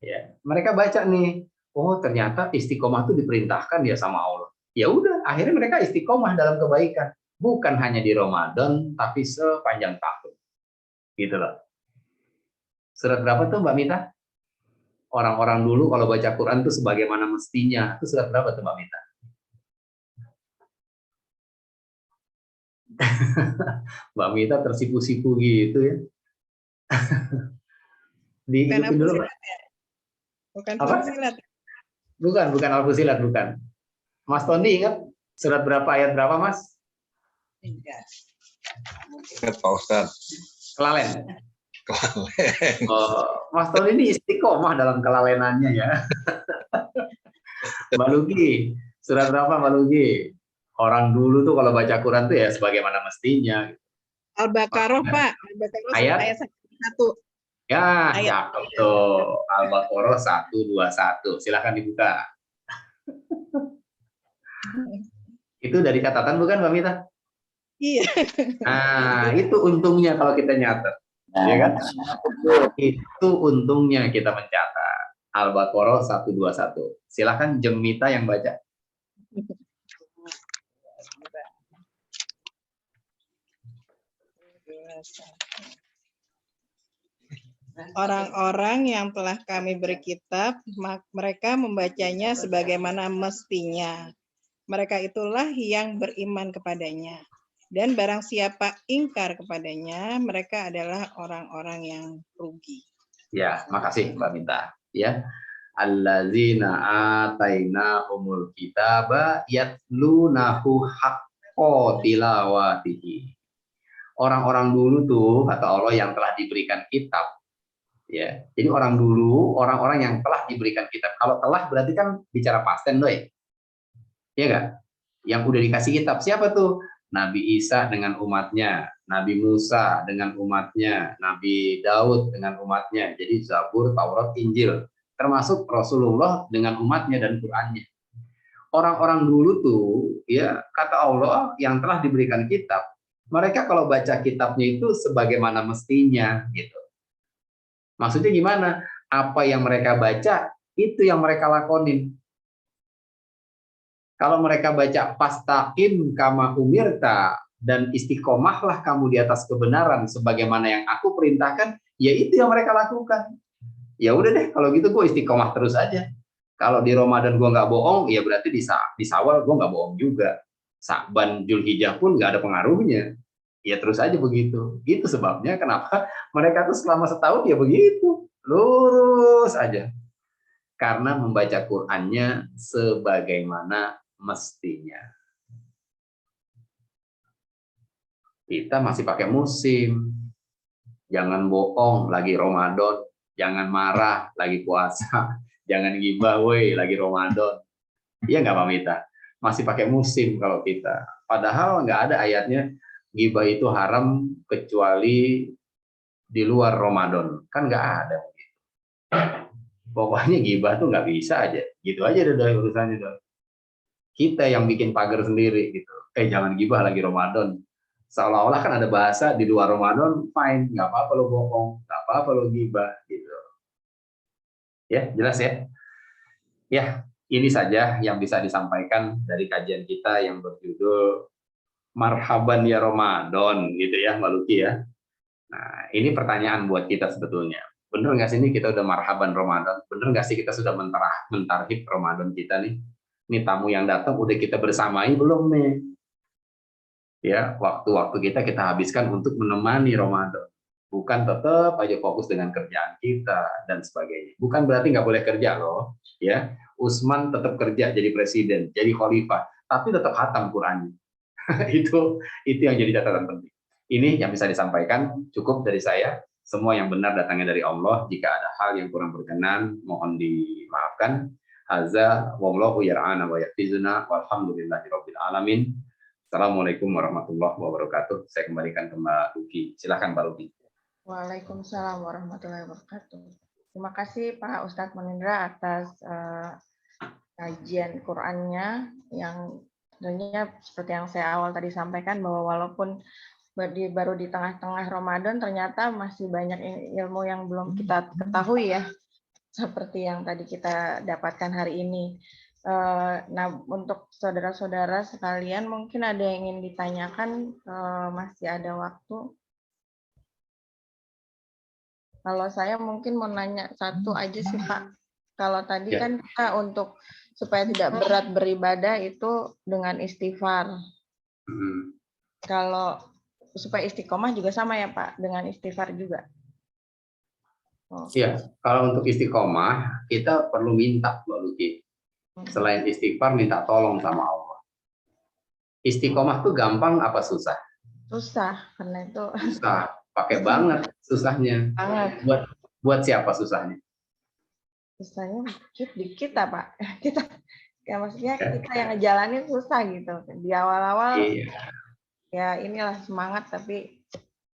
ya. Mereka baca nih, oh ternyata istiqomah itu diperintahkan ya sama Allah. Ya udah, akhirnya mereka istiqomah dalam kebaikan, bukan hanya di Ramadan tapi sepanjang tahun. Gitu loh. Surat berapa tuh Mbak Mita? Orang-orang dulu kalau baca Quran itu sebagaimana mestinya. Itu surat berapa tuh Mbak Mita? Mbak Mita tersipu-sipu gitu ya. Dihidupin dulu. Bukan apa? Fusilat. Bukan Al-Fusilat, bukan. Mas Tony ingat surat berapa, ayat berapa, Mas? Enggak. Pak Ustadz. Kelalen. Oh, Mas Tony ini istiqomah dalam kelalenannya ya. Mbak Lugi, surat berapa Mbak Lugi? Orang dulu tuh kalau baca Quran tuh ya sebagaimana mestinya. Al-Baqarah, Pak. Al-Baqarah Ayat 1. Ya, Ayat. cakep tuh. Al-Baqarah 121. Silakan dibuka. Itu dari catatan bukan Mbak Mita? Iya. Nah, itu untungnya kalau kita nyatet. Ya kan? Itu untungnya kita mencatat. Al-Baqarah 121. Silakan Jemita yang baca. Orang-orang yang telah kami beri kitab, mereka membacanya sebagaimana mestinya. Mereka itulah yang beriman kepadanya. Dan barang siapa ingkar kepadanya, mereka adalah orang-orang yang rugi. Ya, makasih Mbak Minta. Ya, allazina atainahumul kitaba yatlunahu haqqa tilawatihi. Orang-orang dulu tuh kata Allah yang telah diberikan kitab. Ya, jadi orang dulu, orang-orang yang telah diberikan kitab. Kalau telah berarti kan bicara past tense, doi. Iya enggak? Yang udah dikasih kitab siapa tuh? Nabi Isa dengan umatnya, Nabi Musa dengan umatnya, Nabi Daud dengan umatnya. Jadi Zabur, Taurat, Injil. termasuk Rasulullah dengan umatnya dan Qur'annya. Orang-orang dulu tuh, ya kata Allah yang telah diberikan kitab, mereka kalau baca kitabnya itu sebagaimana mestinya, gitu. Maksudnya gimana? Apa yang mereka baca, itu yang mereka lakonin. Kalau mereka baca fastaqim kama umirta, dan istiqomahlah kamu di atas kebenaran sebagaimana yang aku perintahkan, ya itu yang mereka lakukan. Ya udah deh, kalau gitu gue istiqomah terus aja. Kalau di Ramadan gue nggak bohong, ya berarti di Syawal gue nggak bohong juga. Sa'ban, Zulhijjah pun nggak ada pengaruhnya. Ya terus aja begitu. Itu sebabnya kenapa mereka tuh selama setahun ya begitu. Lurus aja. Karena membaca Qur'annya sebagaimana mestinya. Kita masih pakai musim. Jangan bohong lagi Ramadan. Jangan marah lagi puasa. Jangan gibah, woi, lagi Ramadan. Iya nggak, Pak Mita? Masih pakai musim kalau kita. Padahal nggak ada ayatnya gibah itu haram kecuali di luar Ramadan. Kan nggak ada. Pokoknya gibah tuh nggak bisa aja. Gitu aja udah urusannya. Kita yang bikin pagar sendiri gitu. Jangan gibah lagi Ramadan. Seolah-olah kan ada bahasa di luar Ramadan, fine, nggak apa-apa lo bohong, nggak apa-apa lo gibah gitu. Ya, jelas ya? Ya, ini saja yang bisa disampaikan dari kajian kita yang berjudul Marhaban ya Ramadan, gitu ya, Mbak Luki ya. Nah, ini pertanyaan buat kita sebetulnya. Bener nggak sih ini kita udah marhaban Ramadan? Bener nggak sih kita sudah mentarhib Ramadan kita nih? Ini tamu yang datang udah kita bersamai belum nih? Ya, waktu-waktu kita habiskan untuk menemani Ramadan. Bukan tetap aja fokus dengan kerjaan kita dan sebagainya. Bukan berarti nggak boleh kerja loh, ya. Utsman tetap kerja jadi presiden, jadi khalifah, tapi tetap khatam Quran. itu yang jadi catatan penting. Ini yang bisa disampaikan, cukup dari saya. Semua yang benar datangnya dari Allah. Jika ada hal yang kurang berkenan, mohon dimaafkan. Hadza wallahu yar'ana wa yahfizuna walhamdulillahirabbil alamin. Assalamualaikum warahmatullahi wabarakatuh. Saya kembalikan ke Mbak Luki. Silakan Mbak Luki. Waalaikumsalam warahmatullahi wabarakatuh. Terima kasih Pak Ustadz Munindra atas kajian Qur'annya yang tentunya seperti yang saya awal tadi sampaikan bahwa walaupun baru di tengah-tengah Ramadan ternyata masih banyak ilmu yang belum kita ketahui ya, seperti yang tadi kita dapatkan hari ini. Nah, untuk saudara-saudara sekalian mungkin ada yang ingin ditanyakan, masih ada waktu. Kalau saya mungkin mau nanya satu aja sih Pak. Kalau tadi kan kita untuk supaya tidak berat beribadah itu dengan istighfar. Kalau supaya istiqomah juga sama ya Pak, dengan istighfar juga. Iya, kalau untuk istiqomah kita perlu minta Mbak Luki. Selain istighfar minta tolong sama Allah. Istiqomah tuh gampang apa susah? Susah, karena itu susah. Pakai banget susahnya. Buat siapa susahnya? Susahnya dikit lah Pak. Kita ya maksudnya kita yang ngejalanin susah gitu. Di awal-awal ya inilah semangat, tapi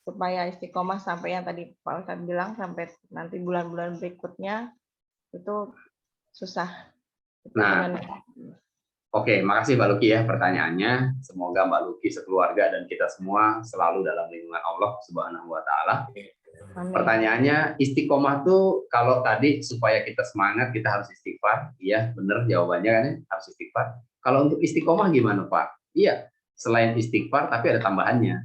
supaya istiqomah sampai yang tadi Pak Ustadz bilang sampai nanti bulan-bulan berikutnya itu susah. Nah, oke, makasih Mbak Luki ya pertanyaannya. Semoga Mbak Luki sekeluarga dan kita semua selalu dalam lindungan Allah Subhanahu wa Ta'ala. Pertanyaannya, istiqomah tuh kalau tadi supaya kita semangat kita harus istighfar, iya bener jawabannya kan ya, harus istighfar. Kalau untuk istiqomah gimana Pak? Iya, selain istighfar tapi ada tambahannya.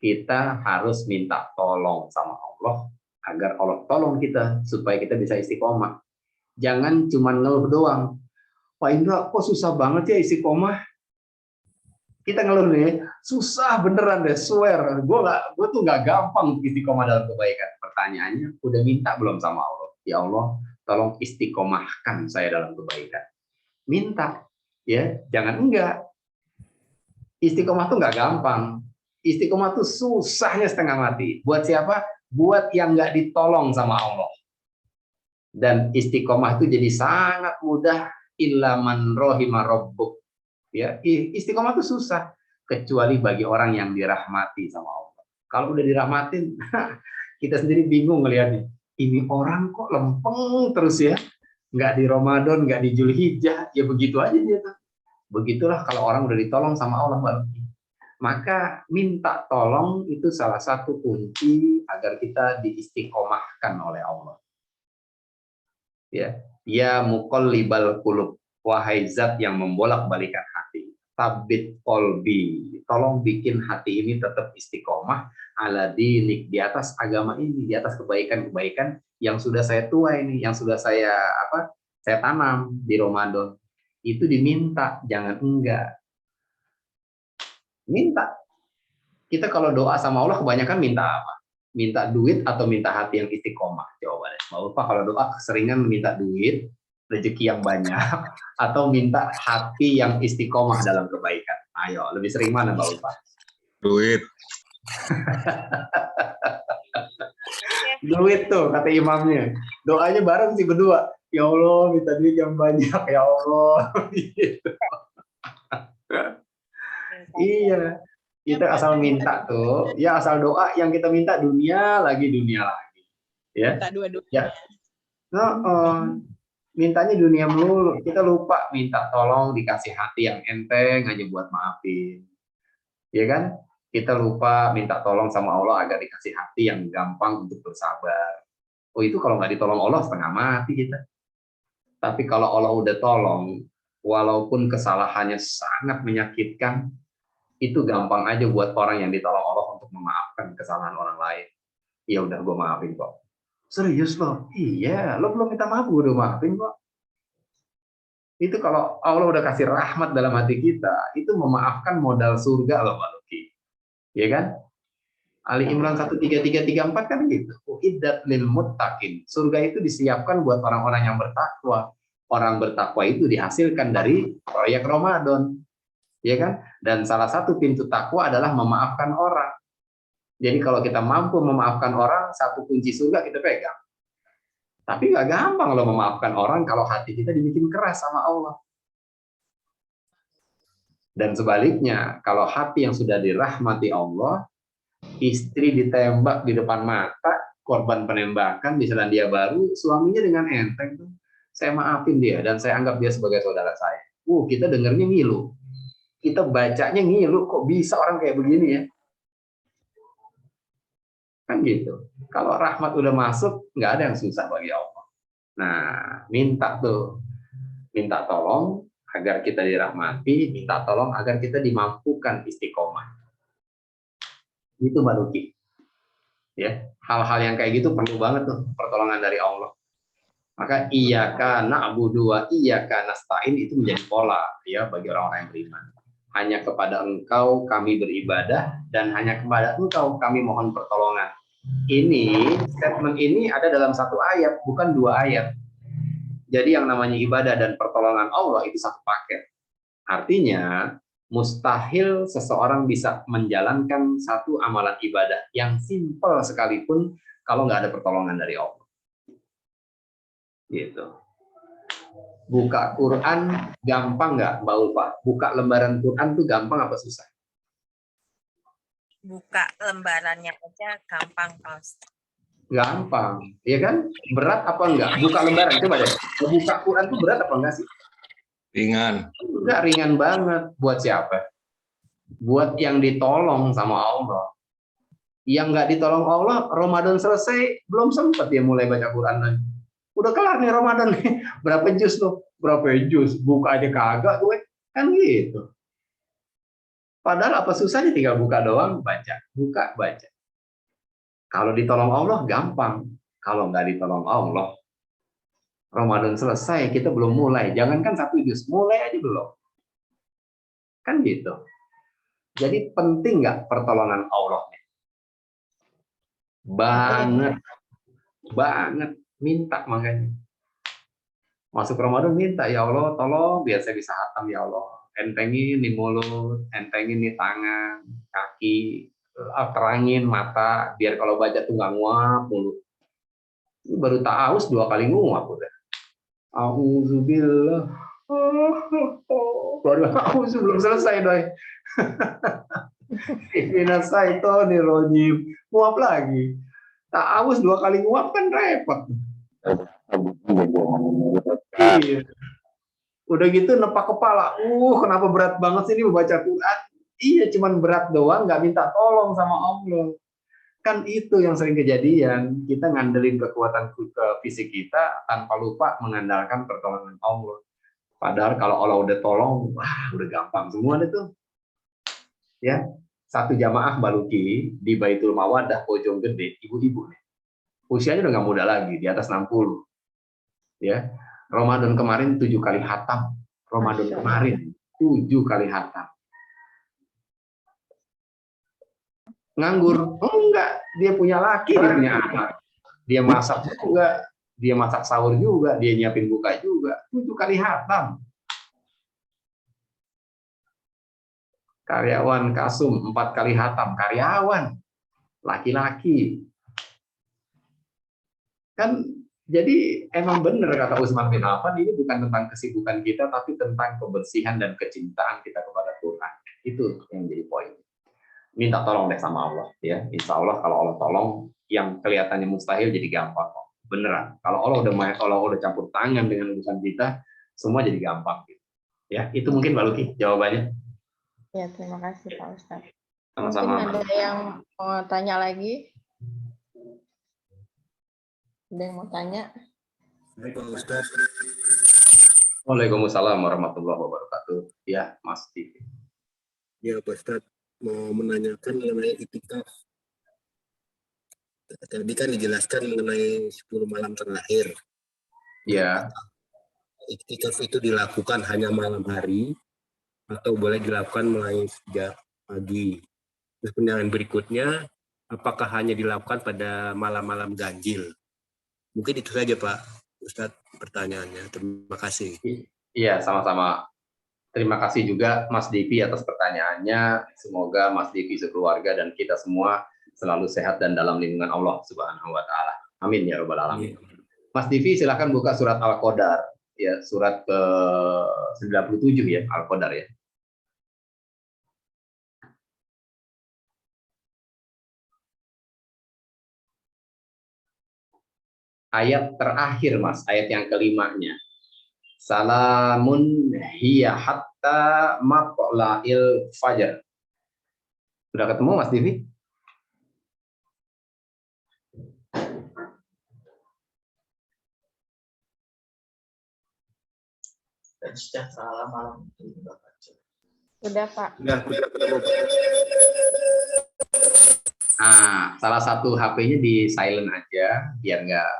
Kita harus minta tolong sama Allah agar Allah tolong kita supaya kita bisa istiqomah. Jangan cuma ngeluh doang. Pak Indra, kok susah banget ya istiqomah? Kita ngeluh nih, susah beneran deh, swear. Gue tuh nggak gampang istiqomah dalam kebaikan. Pertanyaannya, udah minta belum sama Allah? Ya Allah, tolong istiqomahkan saya dalam kebaikan. Minta, ya, jangan enggak. Istiqomah tuh nggak gampang. Istiqomah tuh susahnya setengah mati. Buat siapa? Buat yang nggak ditolong sama Allah. Dan istiqomah itu jadi sangat mudah. Illa man rohima rabbuk. Ya, istiqomah itu susah kecuali bagi orang yang dirahmati sama Allah. Kalau udah dirahmatin, kita sendiri bingung ngelihatnya. Ini orang kok lempeng terus ya. nggak di Ramadan, nggak di Zulhijjah, ya begitu aja dia tuh. Begitulah kalau orang udah ditolong sama Allah, Mbak Luki. Maka minta tolong itu salah satu kunci agar kita diistiqomahkan oleh Allah. Ya muqallibal qulub, wahai zat yang membolak-balikan hati. Tabbit qalbi, tolong bikin hati ini tetap istiqomah ala dinik, di atas agama ini, di atas kebaikan-kebaikan yang sudah saya tuai ini, yang sudah saya tanam di Ramadan. Itu diminta, jangan enggak. Minta. Kita kalau doa sama Allah kebanyakan minta apa? Minta duit atau minta hati yang istiqomah? Jawabannya. Mbak Ulfa kalau doa keseringan minta duit, rezeki yang banyak, atau minta hati yang istiqomah dalam kebaikan. Ayo, lebih sering mana Mbak Ulfa? Duit. Duit tuh kata imamnya. Doanya bareng sih berdua. Ya Allah, minta duit yang banyak ya Allah. Gitu. Iya, kita asal minta tuh, ya asal doa yang kita minta dunia lagi, ya. Minta dua-duanya. Ya. Mintanya dunia melulu, kita lupa minta tolong dikasih hati yang enteng aja buat maafin, ya kan? Kita lupa minta tolong sama Allah agar dikasih hati yang gampang untuk bersabar. Oh itu kalau nggak ditolong Allah setengah mati kita. Tapi kalau Allah udah tolong, walaupun kesalahannya sangat menyakitkan, itu gampang aja buat orang yang ditolong Allah untuk memaafkan kesalahan orang lain. Ya udah gue maafin kok. Serius loh? Iya, lo belum minta maaf gue udah maafin kok. Itu kalau Allah udah kasih rahmat dalam hati kita, itu memaafkan modal surga loh Mbak Luki. Ya kan? Ali Imran 13334 kan gitu. Uiddat lil muttaqin. Surga itu disiapkan buat orang-orang yang bertakwa. Orang bertakwa itu dihasilkan dari proyek Ramadan. Ya kan? Dan salah satu pintu takwa adalah memaafkan orang. Jadi kalau kita mampu memaafkan orang, satu kunci surga kita pegang. Tapi nggak gampang loh memaafkan orang kalau hati kita dibikin keras sama Allah. Dan sebaliknya, kalau hati yang sudah dirahmati Allah, istri ditembak di depan mata, korban penembakan di Selandia Baru, suaminya dengan enteng tuh, saya maafin dia dan saya anggap dia sebagai saudara saya. Kita dengarnya ngilu. Kita bacanya ngilu, kok bisa orang kayak begini ya? Kan gitu. Kalau rahmat udah masuk, nggak ada yang susah bagi Allah. Nah, minta tolong agar kita dirahmati, minta tolong agar kita dimampukan istiqomah. Itu Mbak Luki. Ya, hal-hal yang kayak gitu perlu banget tuh pertolongan dari Allah. Maka iyyaka na'budu wa iyyaka nasta'in itu menjadi pola ya bagi orang-orang yang beriman. Hanya kepada Engkau kami beribadah dan hanya kepada Engkau kami mohon pertolongan. Ini statement ini ada dalam satu ayat, bukan dua ayat. Jadi yang namanya ibadah dan pertolongan Allah itu satu paket. Artinya mustahil seseorang bisa menjalankan satu amalan ibadah yang simpel sekalipun kalau nggak ada pertolongan dari Allah. Gitu. Buka Quran gampang nggak Mbak Ulfa? Buka lembaran Quran tuh gampang apa susah? Buka lembarannya aja gampang, Pak. Gampang, ya kan? Berat apa enggak? Buka lembaran, coba deh. Buka Quran tuh berat apa enggak sih? Ringan. Enggak, ringan banget. Buat siapa? Buat yang ditolong sama Allah. Yang nggak ditolong Allah, Ramadan selesai, belum sempat dia mulai baca Quran lagi. Udah kelar nih Ramadan nih. Berapa juz loh? Berapa juz? Buka aja kagak gue. Kan gitu. Padahal apa susahnya tinggal buka doang, baca. Buka, baca. Kalau ditolong Allah, gampang. Kalau nggak ditolong Allah, Ramadan selesai, kita belum mulai. Jangankan satu juz, mulai aja belum. Kan gitu. Jadi penting nggak pertolongan Allah? Banget. Banget. Minta makanya. Masuk Ramadan minta, ya Allah tolong biar saya bisa hatam ya Allah. Entengin di mulut, entengin di tangan, kaki, terangin mata, biar kalau baca tuh nggak nguap mulut. Ini baru ta'awuz 2 kali nguap udah. Auzubillah. Baru ta'awuz belum selesai doi. Inasaitonironim. Nguap lagi. Ta'awuz 2 kali nguap kan repot. Iya. Udah gitu nepak kepala. Kenapa berat banget sih ini membaca Quran? Iya, cuman berat doang, nggak minta tolong sama Allah. Kan itu yang sering kejadian. Kita ngandelin kekuatan fisik kita tanpa lupa mengandalkan pertolongan Allah. Padahal kalau Allah udah tolong, wah udah gampang semua itu. Ya, satu jamaah baluki di Baitul Mawadah Pojong Gede, ibu-ibu nih. Usianya udah nggak muda lagi, di atas 60. Ya, Ramadan kemarin 7 kali khatam. Ramadan kemarin 7 kali khatam. Nganggur? Oh, enggak, dia punya laki, dia punya anak. Dia masak juga, dia masak sahur juga, dia nyiapin buka juga. 7 kali khatam. Karyawan Kasum 4 kali khatam, karyawan laki-laki. Kan jadi emang benar kata Utsman bin Affan, ini bukan tentang kesibukan kita, tapi tentang kebersihan dan kecintaan kita kepada Tuhan. Itu yang jadi poin. Minta tolong deh sama Allah, ya. Insya Allah kalau Allah tolong, yang kelihatannya mustahil jadi gampang. Beneran. Kalau Allah udah campur tangan dengan urusan kita, semua jadi gampang. Ya, itu mungkin Mbak Luki jawabannya. Ya, terima kasih Pak Ustadz. Sama-sama. Mungkin ada yang mau tanya lagi? Ada yang mau tanya? Waalaikumsalam warahmatullahi wabarakatuh. Ya, Mas Tivi. Ya, Pak Ustadz, mau menanyakan mengenai itikaf. Tadi kan dijelaskan mengenai 10 malam terakhir. Ya. Itikaf itu dilakukan hanya malam hari atau boleh dilakukan mulai sejak pagi. Terus pertanyaan berikutnya, apakah hanya dilakukan pada malam-malam ganjil? Mungkin itu saja Pak Ustadz pertanyaannya. Terima kasih. Iya, sama-sama. Terima kasih juga Mas Divi atas pertanyaannya. Semoga Mas Divi sekeluarga dan kita semua selalu sehat dan dalam lindungan Allah Subhanahu wa taala. Amin ya rabbal alamin. Mas Divi silakan buka surat Al-Qadar ya, surat ke 97 ya, Al-Qadar ya. Ayat terakhir Mas, ayat yang kelimanya. Salamun hiya hatta matla'il fajar. Sudah ketemu Mas Divi? Sudah malam. Sudah Pak. Nah, salah satu HP-nya di silent aja biar nggak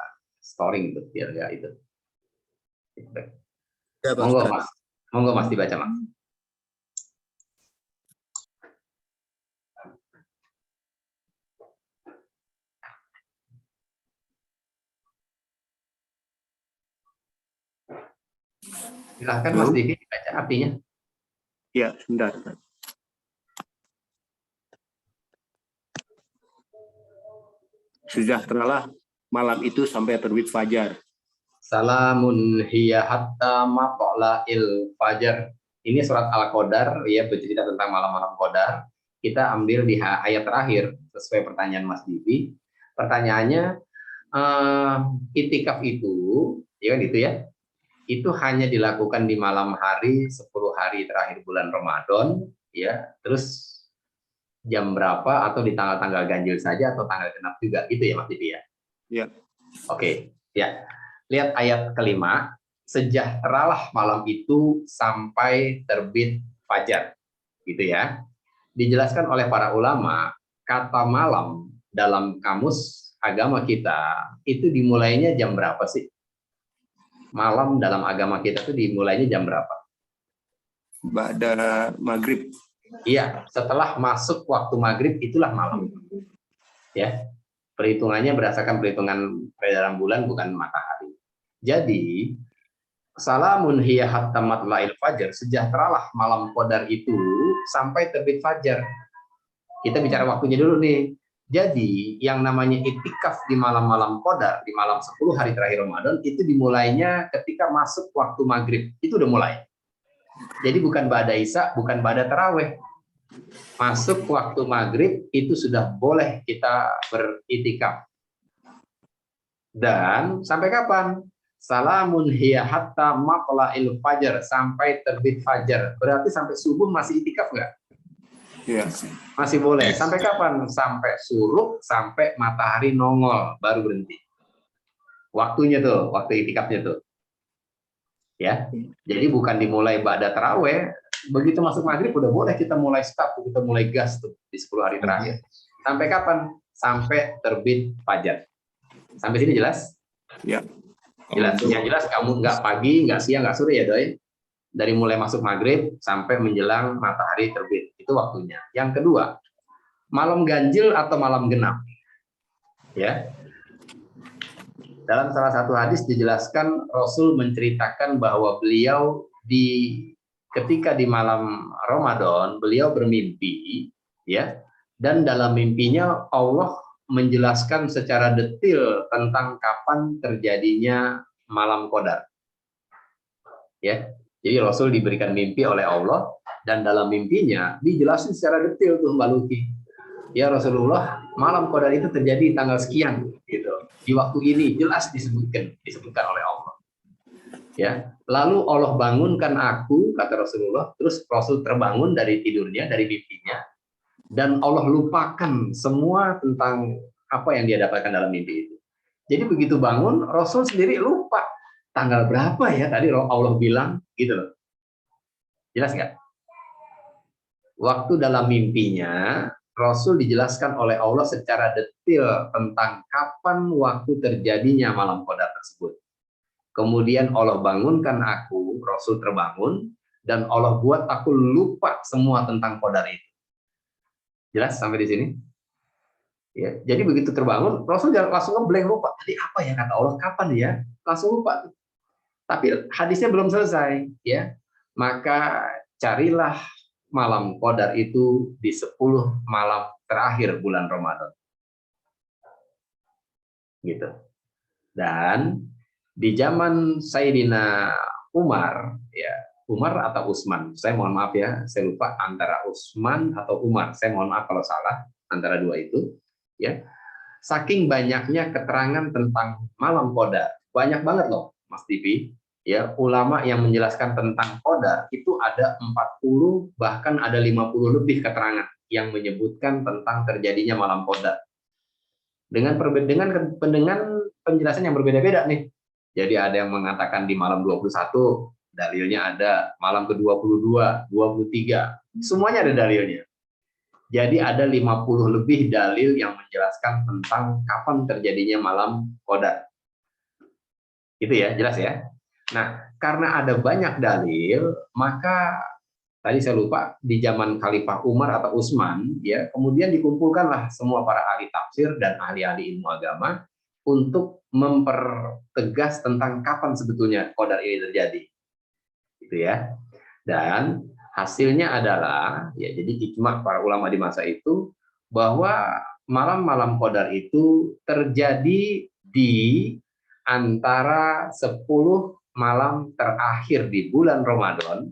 storing gitu, biar nggak itu. Ya, monggo Mas dibaca Mas. Silahkan Mas Divi dibaca artinya. Ya, sebentar. Sejahteralah malam itu sampai terbit fajar. Salamun hiya hatta matla'il fajar. Ini surat Al-Qadar ya, bercerita tentang malam-malam Qadar. Kita ambil di ayat terakhir sesuai pertanyaan Mas Divi. Pertanyaannya, itikaf itu, ya kan itu ya, itu hanya dilakukan di malam hari 10 hari terakhir bulan Ramadan, ya. Terus jam berapa atau di tanggal-tanggal ganjil saja atau tanggal genap juga, gitu ya Mas Divi ya? Ya. Oke, ya. Lihat ayat kelima, sejahteralah malam itu sampai terbit fajar, gitu ya. Dijelaskan oleh para ulama, kata malam dalam kamus agama kita itu dimulainya jam berapa sih? Malam dalam agama kita itu dimulainya jam berapa? Ba'da maghrib. Iya, setelah masuk waktu maghrib itulah malam. Ya, perhitungannya berdasarkan perhitungan peredaran bulan bukan matahari. Jadi, salamun hiya hatta matla'il fajar, sejahteralah malam Qadar itu sampai terbit fajar. Kita bicara waktunya dulu nih. Jadi, yang namanya itikaf di malam-malam Qadar, di malam 10 hari terakhir Ramadan, itu dimulainya ketika masuk waktu maghrib. Itu udah mulai. Jadi bukan ba'da isya, bukan ba'da tarawih. Masuk waktu maghrib itu sudah boleh kita beritikaf. Dan sampai kapan? salamun hiya hatta matla'il fajar, sampai terbit fajar. Berarti sampai subuh masih itikaf nggak? Iya. Masih boleh. Sampai kapan? Sampai suruk, sampai matahari nongol, baru berhenti. Waktunya tuh, waktu itikafnya tuh. Ya. Jadi bukan dimulai ba'da taraweh, begitu masuk maghrib udah boleh kita mulai start, kita mulai gas tuh di 10 hari terakhir. Sampai kapan? Sampai terbit fajar. Sampai sini jelas? Ya. Jelas. Yang jelas kamu nggak pagi, nggak siang, nggak sore ya doi. Dari mulai masuk maghrib sampai menjelang matahari terbit, itu waktunya. Yang kedua, malam ganjil atau malam genap. Ya. Dalam salah satu hadis dijelaskan Rasul menceritakan bahwa beliau ketika di malam Ramadan beliau bermimpi, ya, dan dalam mimpinya Allah menjelaskan secara detail tentang kapan terjadinya malam qadar. Ya. Jadi Rasul diberikan mimpi oleh Allah dan dalam mimpinya dijelasin secara detail tuh Mbak Luki. Ya Rasulullah, malam qadar itu terjadi tanggal sekian gitu. Di waktu ini jelas disebutkan oleh Allah. Ya. Lalu Allah bangunkan aku, kata Rasulullah, terus Rasul terbangun dari tidurnya, dari mimpinya, dan Allah lupakan semua tentang apa yang dia dapatkan dalam mimpi itu. Jadi begitu bangun, Rasul sendiri lupa tanggal berapa ya tadi Allah bilang, gitu loh. Jelas nggak? Waktu dalam mimpinya, Rasul dijelaskan oleh Allah secara detail tentang kapan waktu terjadinya malam qadar tersebut. Kemudian Allah bangunkan aku, Rasul terbangun, dan Allah buat aku lupa semua tentang qadar itu. Jelas sampai di sini? Ya, jadi begitu terbangun, Rasul langsung ngeblank, lupa. Tadi apa ya kata Allah, kapan ya? Langsung lupa. Tapi hadisnya belum selesai, ya. Maka carilah malam qadar itu di 10 malam terakhir bulan Ramadan. Gitu. Dan di zaman Sayyidina Umar, ya, Umar atau Utsman, saya mohon maaf ya, saya lupa antara Utsman atau Umar, saya mohon maaf kalau salah antara dua itu, ya. Saking banyaknya keterangan tentang malam qadar, banyak banget loh, Mas TV, ya, ulama yang menjelaskan tentang qadar itu ada 40 bahkan ada 50 lebih keterangan yang menyebutkan tentang terjadinya malam qadar. Dengan penjelasan yang berbeda-beda nih. Jadi ada yang mengatakan di malam 21, dalilnya ada malam ke-22, 23, semuanya ada dalilnya. Jadi ada 50 lebih dalil yang menjelaskan tentang kapan terjadinya malam qadar. Itu ya, jelas ya. Nah, karena ada banyak dalil, maka tadi saya lupa di zaman Khalifah Umar atau Utsman, ya, kemudian dikumpulkanlah semua para ahli tafsir dan ahli-ahli ilmu agama untuk mempertegas tentang kapan sebetulnya qadar ini terjadi. Gitu ya. Dan hasilnya adalah, ya, jadi ijma para ulama di masa itu bahwa malam-malam qadar itu terjadi di antara 10 malam terakhir di bulan Ramadan,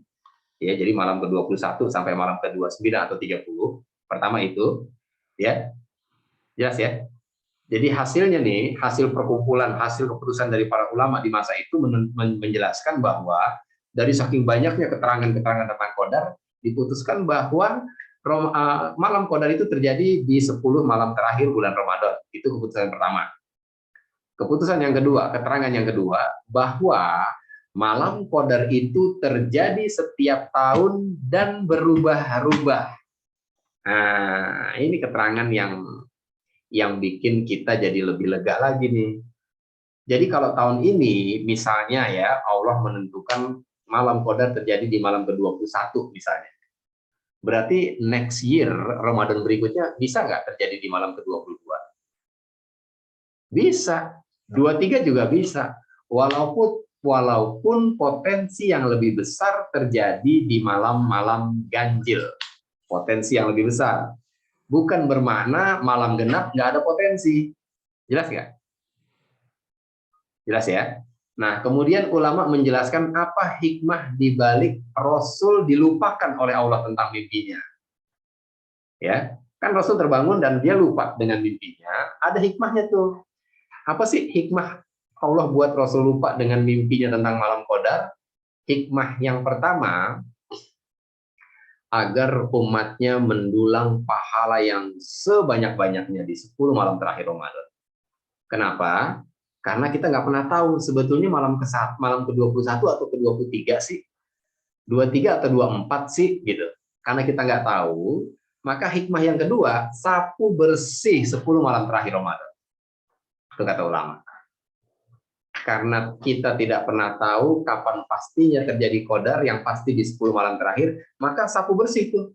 ya, jadi malam ke-21 sampai malam ke-29 atau 30, pertama itu, ya, jelas ya. Jadi hasilnya nih, hasil perkumpulan, hasil keputusan dari para ulama di masa itu menjelaskan bahwa dari saking banyaknya keterangan-keterangan tentang qadar, diputuskan bahwa malam qadar itu terjadi di 10 malam terakhir bulan Ramadan. Itu keputusan pertama. Keputusan yang kedua, keterangan yang kedua, bahwa malam qadar itu terjadi setiap tahun dan berubah-ubah. Nah, ini keterangan yang bikin kita jadi lebih lega lagi nih. Jadi kalau tahun ini, misalnya ya, Allah menentukan malam qadar terjadi di malam ke-21 misalnya. Berarti next year, Ramadan berikutnya, bisa nggak terjadi di malam ke-22? Bisa. 23 juga bisa, walaupun potensi yang lebih besar terjadi di malam-malam ganjil, potensi yang lebih besar, bukan bermakna malam genap nggak ada potensi, jelas nggak? Jelas ya. Nah, kemudian ulama menjelaskan apa hikmah di balik Rasul dilupakan oleh Allah tentang mimpinya, ya, kan Rasul terbangun dan dia lupa dengan mimpinya, ada hikmahnya tuh. Apa sih hikmah Allah buat Rasul lupa dengan mimpinya tentang malam Qadar? Hikmah yang pertama, agar umatnya mendulang pahala yang sebanyak-banyaknya di 10 malam terakhir Ramadan. Kenapa? Karena kita nggak pernah tahu sebetulnya malam ke-21 atau ke-23 sih, 23 atau 24 sih, gitu. Karena kita nggak tahu, maka hikmah yang kedua, sapu bersih 10 malam terakhir Ramadan. Itu kata ulama. Karena kita tidak pernah tahu kapan pastinya terjadi Qadar, yang pasti di 10 malam terakhir, maka sapu bersih tuh.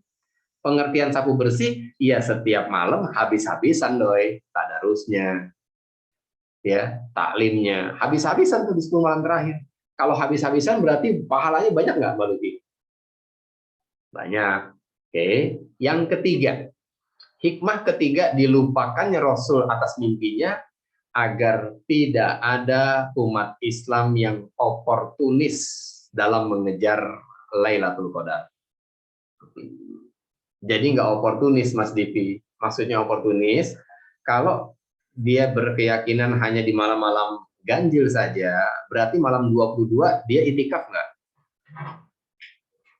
Pengertian sapu bersih, ya setiap malam habis-habisan doi, tadarusnya, ya, taklimnya, habis-habisan tuh di 10 malam terakhir. Kalau habis-habisan berarti pahalanya banyak nggak, Mbak Luki? Banyak. Oke. Yang ketiga, hikmah ketiga dilupakannya Rasul atas mimpinya, agar tidak ada umat Islam yang oportunis dalam mengejar Lailatul Qadar. Jadi nggak oportunis, Mas Divi. Maksudnya oportunis, kalau dia berkeyakinan hanya di malam-malam ganjil saja, berarti malam 22 dia itikaf nggak?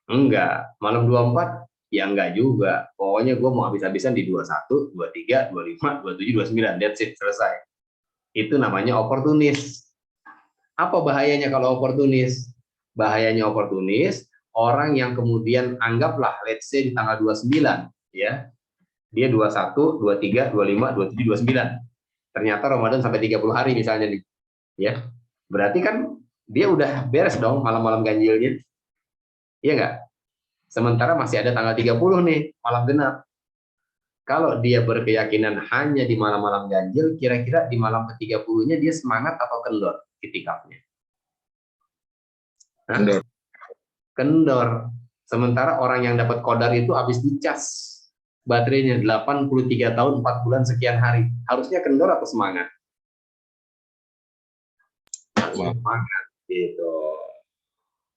Enggak. Malam 24? Ya enggak juga. Pokoknya gue mau habis-habisan di 21, 23, 25, 27, 29. That's it, selesai. Itu namanya oportunis. Apa bahayanya kalau oportunis? Bahayanya oportunis, orang yang kemudian anggaplah, let's say di tanggal 29, ya, dia 21, 23, 25, 27, 29. Ternyata Ramadan sampai 30 hari misalnya nih, ya. Berarti kan dia udah beres dong malam-malam ganjilnya. Iya nggak? Sementara masih ada tanggal 30 nih, malam genap. Kalau dia berkeyakinan hanya di malam-malam ganjil, kira-kira di malam ke-30-nya dia semangat atau kendor itikafnya? Kendor. Kendor. Sementara orang yang dapat Qadar itu habis dicas baterainya 83 tahun 4 bulan sekian hari. Harusnya kendor atau semangat? Semangat gitu.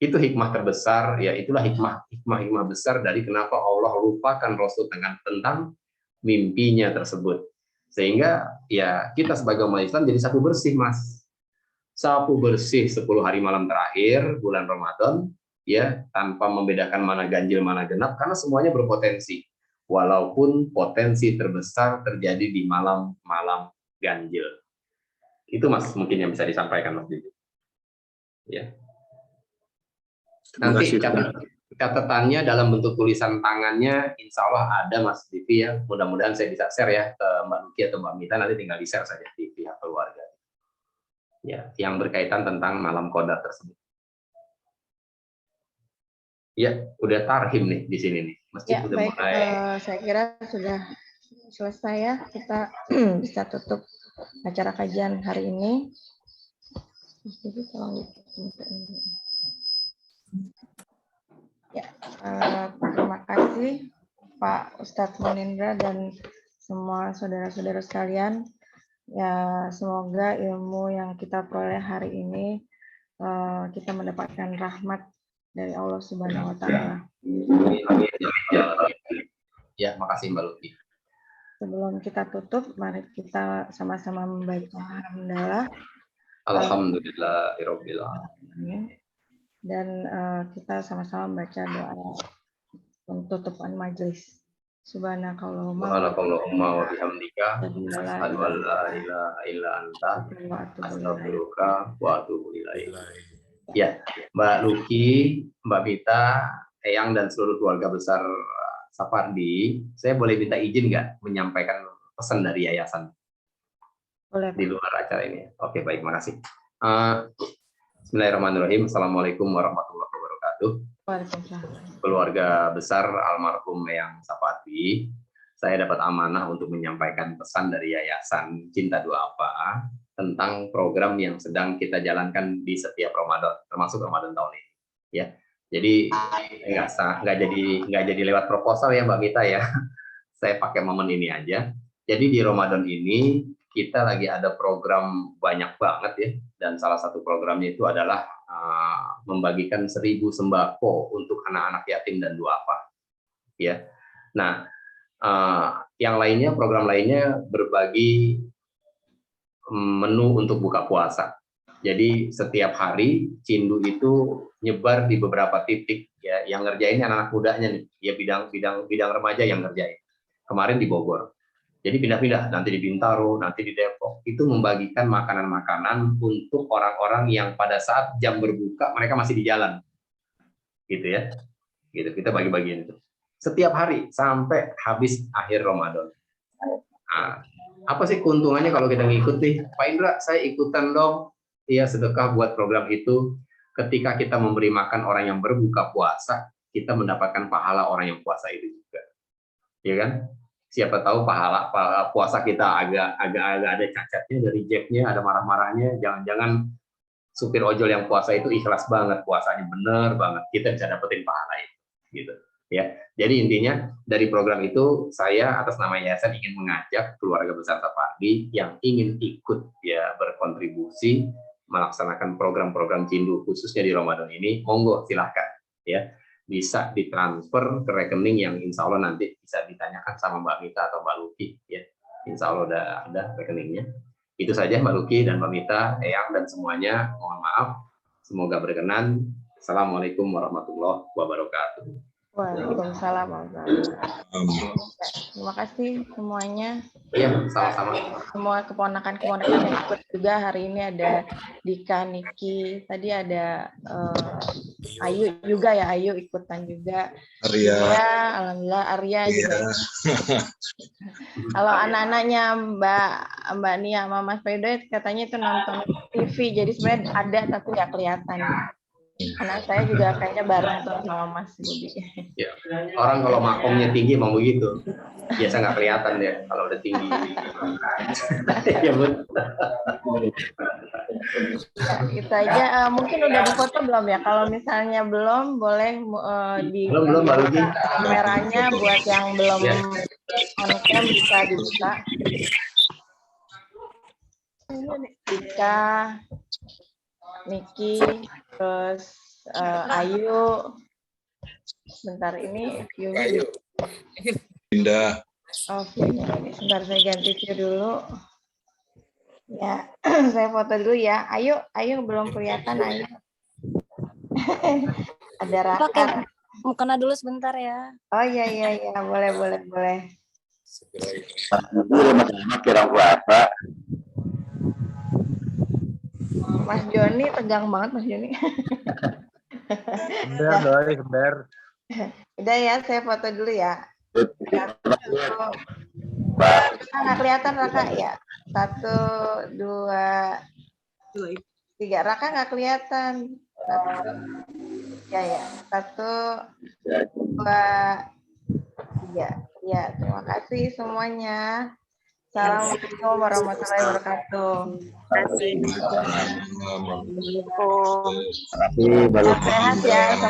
Itu hikmah terbesar, ya itulah hikmah besar dari kenapa Allah lupakan Rasul tentang mimpinya tersebut. Sehingga ya kita sebagai umat Islam jadi sapu bersih, Mas. Sapu bersih 10 hari malam terakhir bulan Ramadan, ya, tanpa membedakan mana ganjil mana genap, karena semuanya berpotensi. Walaupun potensi terbesar terjadi di malam-malam ganjil. Itu, Mas, mungkin yang bisa disampaikan, Mas Didi. Ya. Nanti catatannya dalam bentuk tulisan tangannya, insya Allah ada, Mas Divi, ya. Mudah-mudahan saya bisa share ya ke Mbak Luki atau Mbak Mita, nanti tinggal di-share saja di pihak keluarga. Ya, yang berkaitan tentang malam Qadar tersebut. Ya, udah tarhim nih di sini nih. Masjid Ya, udah baik. mulai. Saya kira sudah selesai ya. Kita bisa tutup acara kajian hari ini. Jadi tolong ya, terima kasih Pak Ustadz Munindra dan semua saudara-saudara sekalian. Ya, semoga ilmu yang kita peroleh hari ini kita mendapatkan rahmat dari Allah Subhanahu wa taala. Ya, makasih Mbak Luki. Sebelum kita tutup, mari kita sama-sama membaca hamdalah. Alhamdulillahirabbil alamin. Dan kita sama-sama membaca doa penutupan majelis. Subhanakallahumma wa bihamdika asyhadu an la ilaha illa anta astaghfiruka wa atubu ilaik. Ya, Mbak Luki, Mbak Mita, Eyang dan seluruh keluarga besar Sapardi, saya boleh minta izin nggak menyampaikan pesan dari yayasan? Boleh. Di luar acara ini. Oke, baik, makasih. Bismillahirrahmanirrahim. Assalamualaikum warahmatullahi wabarakatuh. Waalaikumsalam. Keluarga besar almarhum Eyang Sapardi, saya dapat amanah untuk menyampaikan pesan dari Yayasan Cinta Dua Apa tentang program yang sedang kita jalankan di setiap Ramadan, termasuk Ramadan tahun ini. Ya, jadi nggak jadi lewat proposal ya Mbak Mita ya. Saya pakai momen ini aja. Jadi di Ramadan ini kita lagi ada program banyak banget ya, dan salah satu programnya itu adalah membagikan 1000 sembako untuk anak-anak yatim dan duafa. Ya, nah yang lainnya, program lainnya berbagi menu untuk buka puasa. Jadi setiap hari Cindu itu nyebar di beberapa titik ya, yang ngerjain anak-anak mudanya nih, ya bidang remaja yang ngerjain. Kemarin di Bogor. Jadi pindah-pindah, nanti di Bintaro, nanti di Depok. Itu membagikan makanan-makanan untuk orang-orang yang pada saat jam berbuka mereka masih di jalan. Gitu ya. Gitu, kita bagi-bagiin itu. Setiap hari sampai habis akhir Ramadan. Nah, apa sih keuntungannya kalau kita ngikuti? Pak Indra, saya ikutan dong. Iya, sedekah buat program itu. Ketika kita memberi makan orang yang berbuka puasa, kita mendapatkan pahala orang yang puasa itu juga. Ya kan? Siapa tahu pahala puasa kita agak ada cacatnya dari jebnya, ada marah-marahnya. Jangan-jangan supir ojol yang puasa itu ikhlas banget, puasanya bener banget. Kita bisa dapetin pahala itu. Gitu. Ya, jadi intinya dari program itu saya atas nama yayasan ingin mengajak keluarga besar Sapardi yang ingin ikut ya berkontribusi melaksanakan program-program Cindu khususnya di Ramadan ini, monggo silahkan ya, bisa ditransfer ke rekening yang insya Allah nanti bisa ditanyakan sama Mbak Mita atau Mbak Luki ya, insya Allah udah ada rekeningnya. Itu saja Mbak Luki dan Mbak Mita, Eyang dan semuanya, mohon maaf, semoga berkenan. Assalamualaikum warahmatullahi wabarakatuh. Waalaikumsalam warahmatullahi wabarakatuh. Terima kasih semuanya. Iya, sama-sama. Semua keponakan-keponakan yang ikut juga hari ini ada Dika, Niki, tadi ada Ayu juga ya, Ayu ikutan juga. Arya. Ya, alhamdulillah Arya juga. Kalau anak-anaknya Mbak Nia sama Mas Pedoy katanya itu nonton TV, jadi sebenarnya ada tapi nggak kelihatan. Anak saya juga kayaknya bareng tuh sama Mas Budi. Ya, orang kalau makomnya tinggi mau begitu, biasa nggak kelihatan ya kalau udah tinggi. Ya betul. Itu aja. Mungkin udah difoto belum ya? Kalau misalnya belum, boleh di belum baru kameranya buat yang belum on cam bisa dibuka. Dika, Niki, terus Ayu. Bentar ini view-nya. Indah. Oh, view-nya. Sebentar saya ganti view dulu. Ya, saya foto dulu ya. Ayu belum kelihatan Ayu. Ada Raka. Mau kena dulu sebentar ya. Oh iya, boleh. Kira puasa. Mas Joni tegang banget Mas Joni. Sebentar. Udah ya, saya foto dulu ya. Nggak kelihatan Raka ya. 1, 2, 3. Raka nggak kelihatan. 1, 2, 3. Ya, terima kasih semuanya. Assalamualaikum warahmatullahi wabarakatuh. Terima kasih. Sehat ya semua.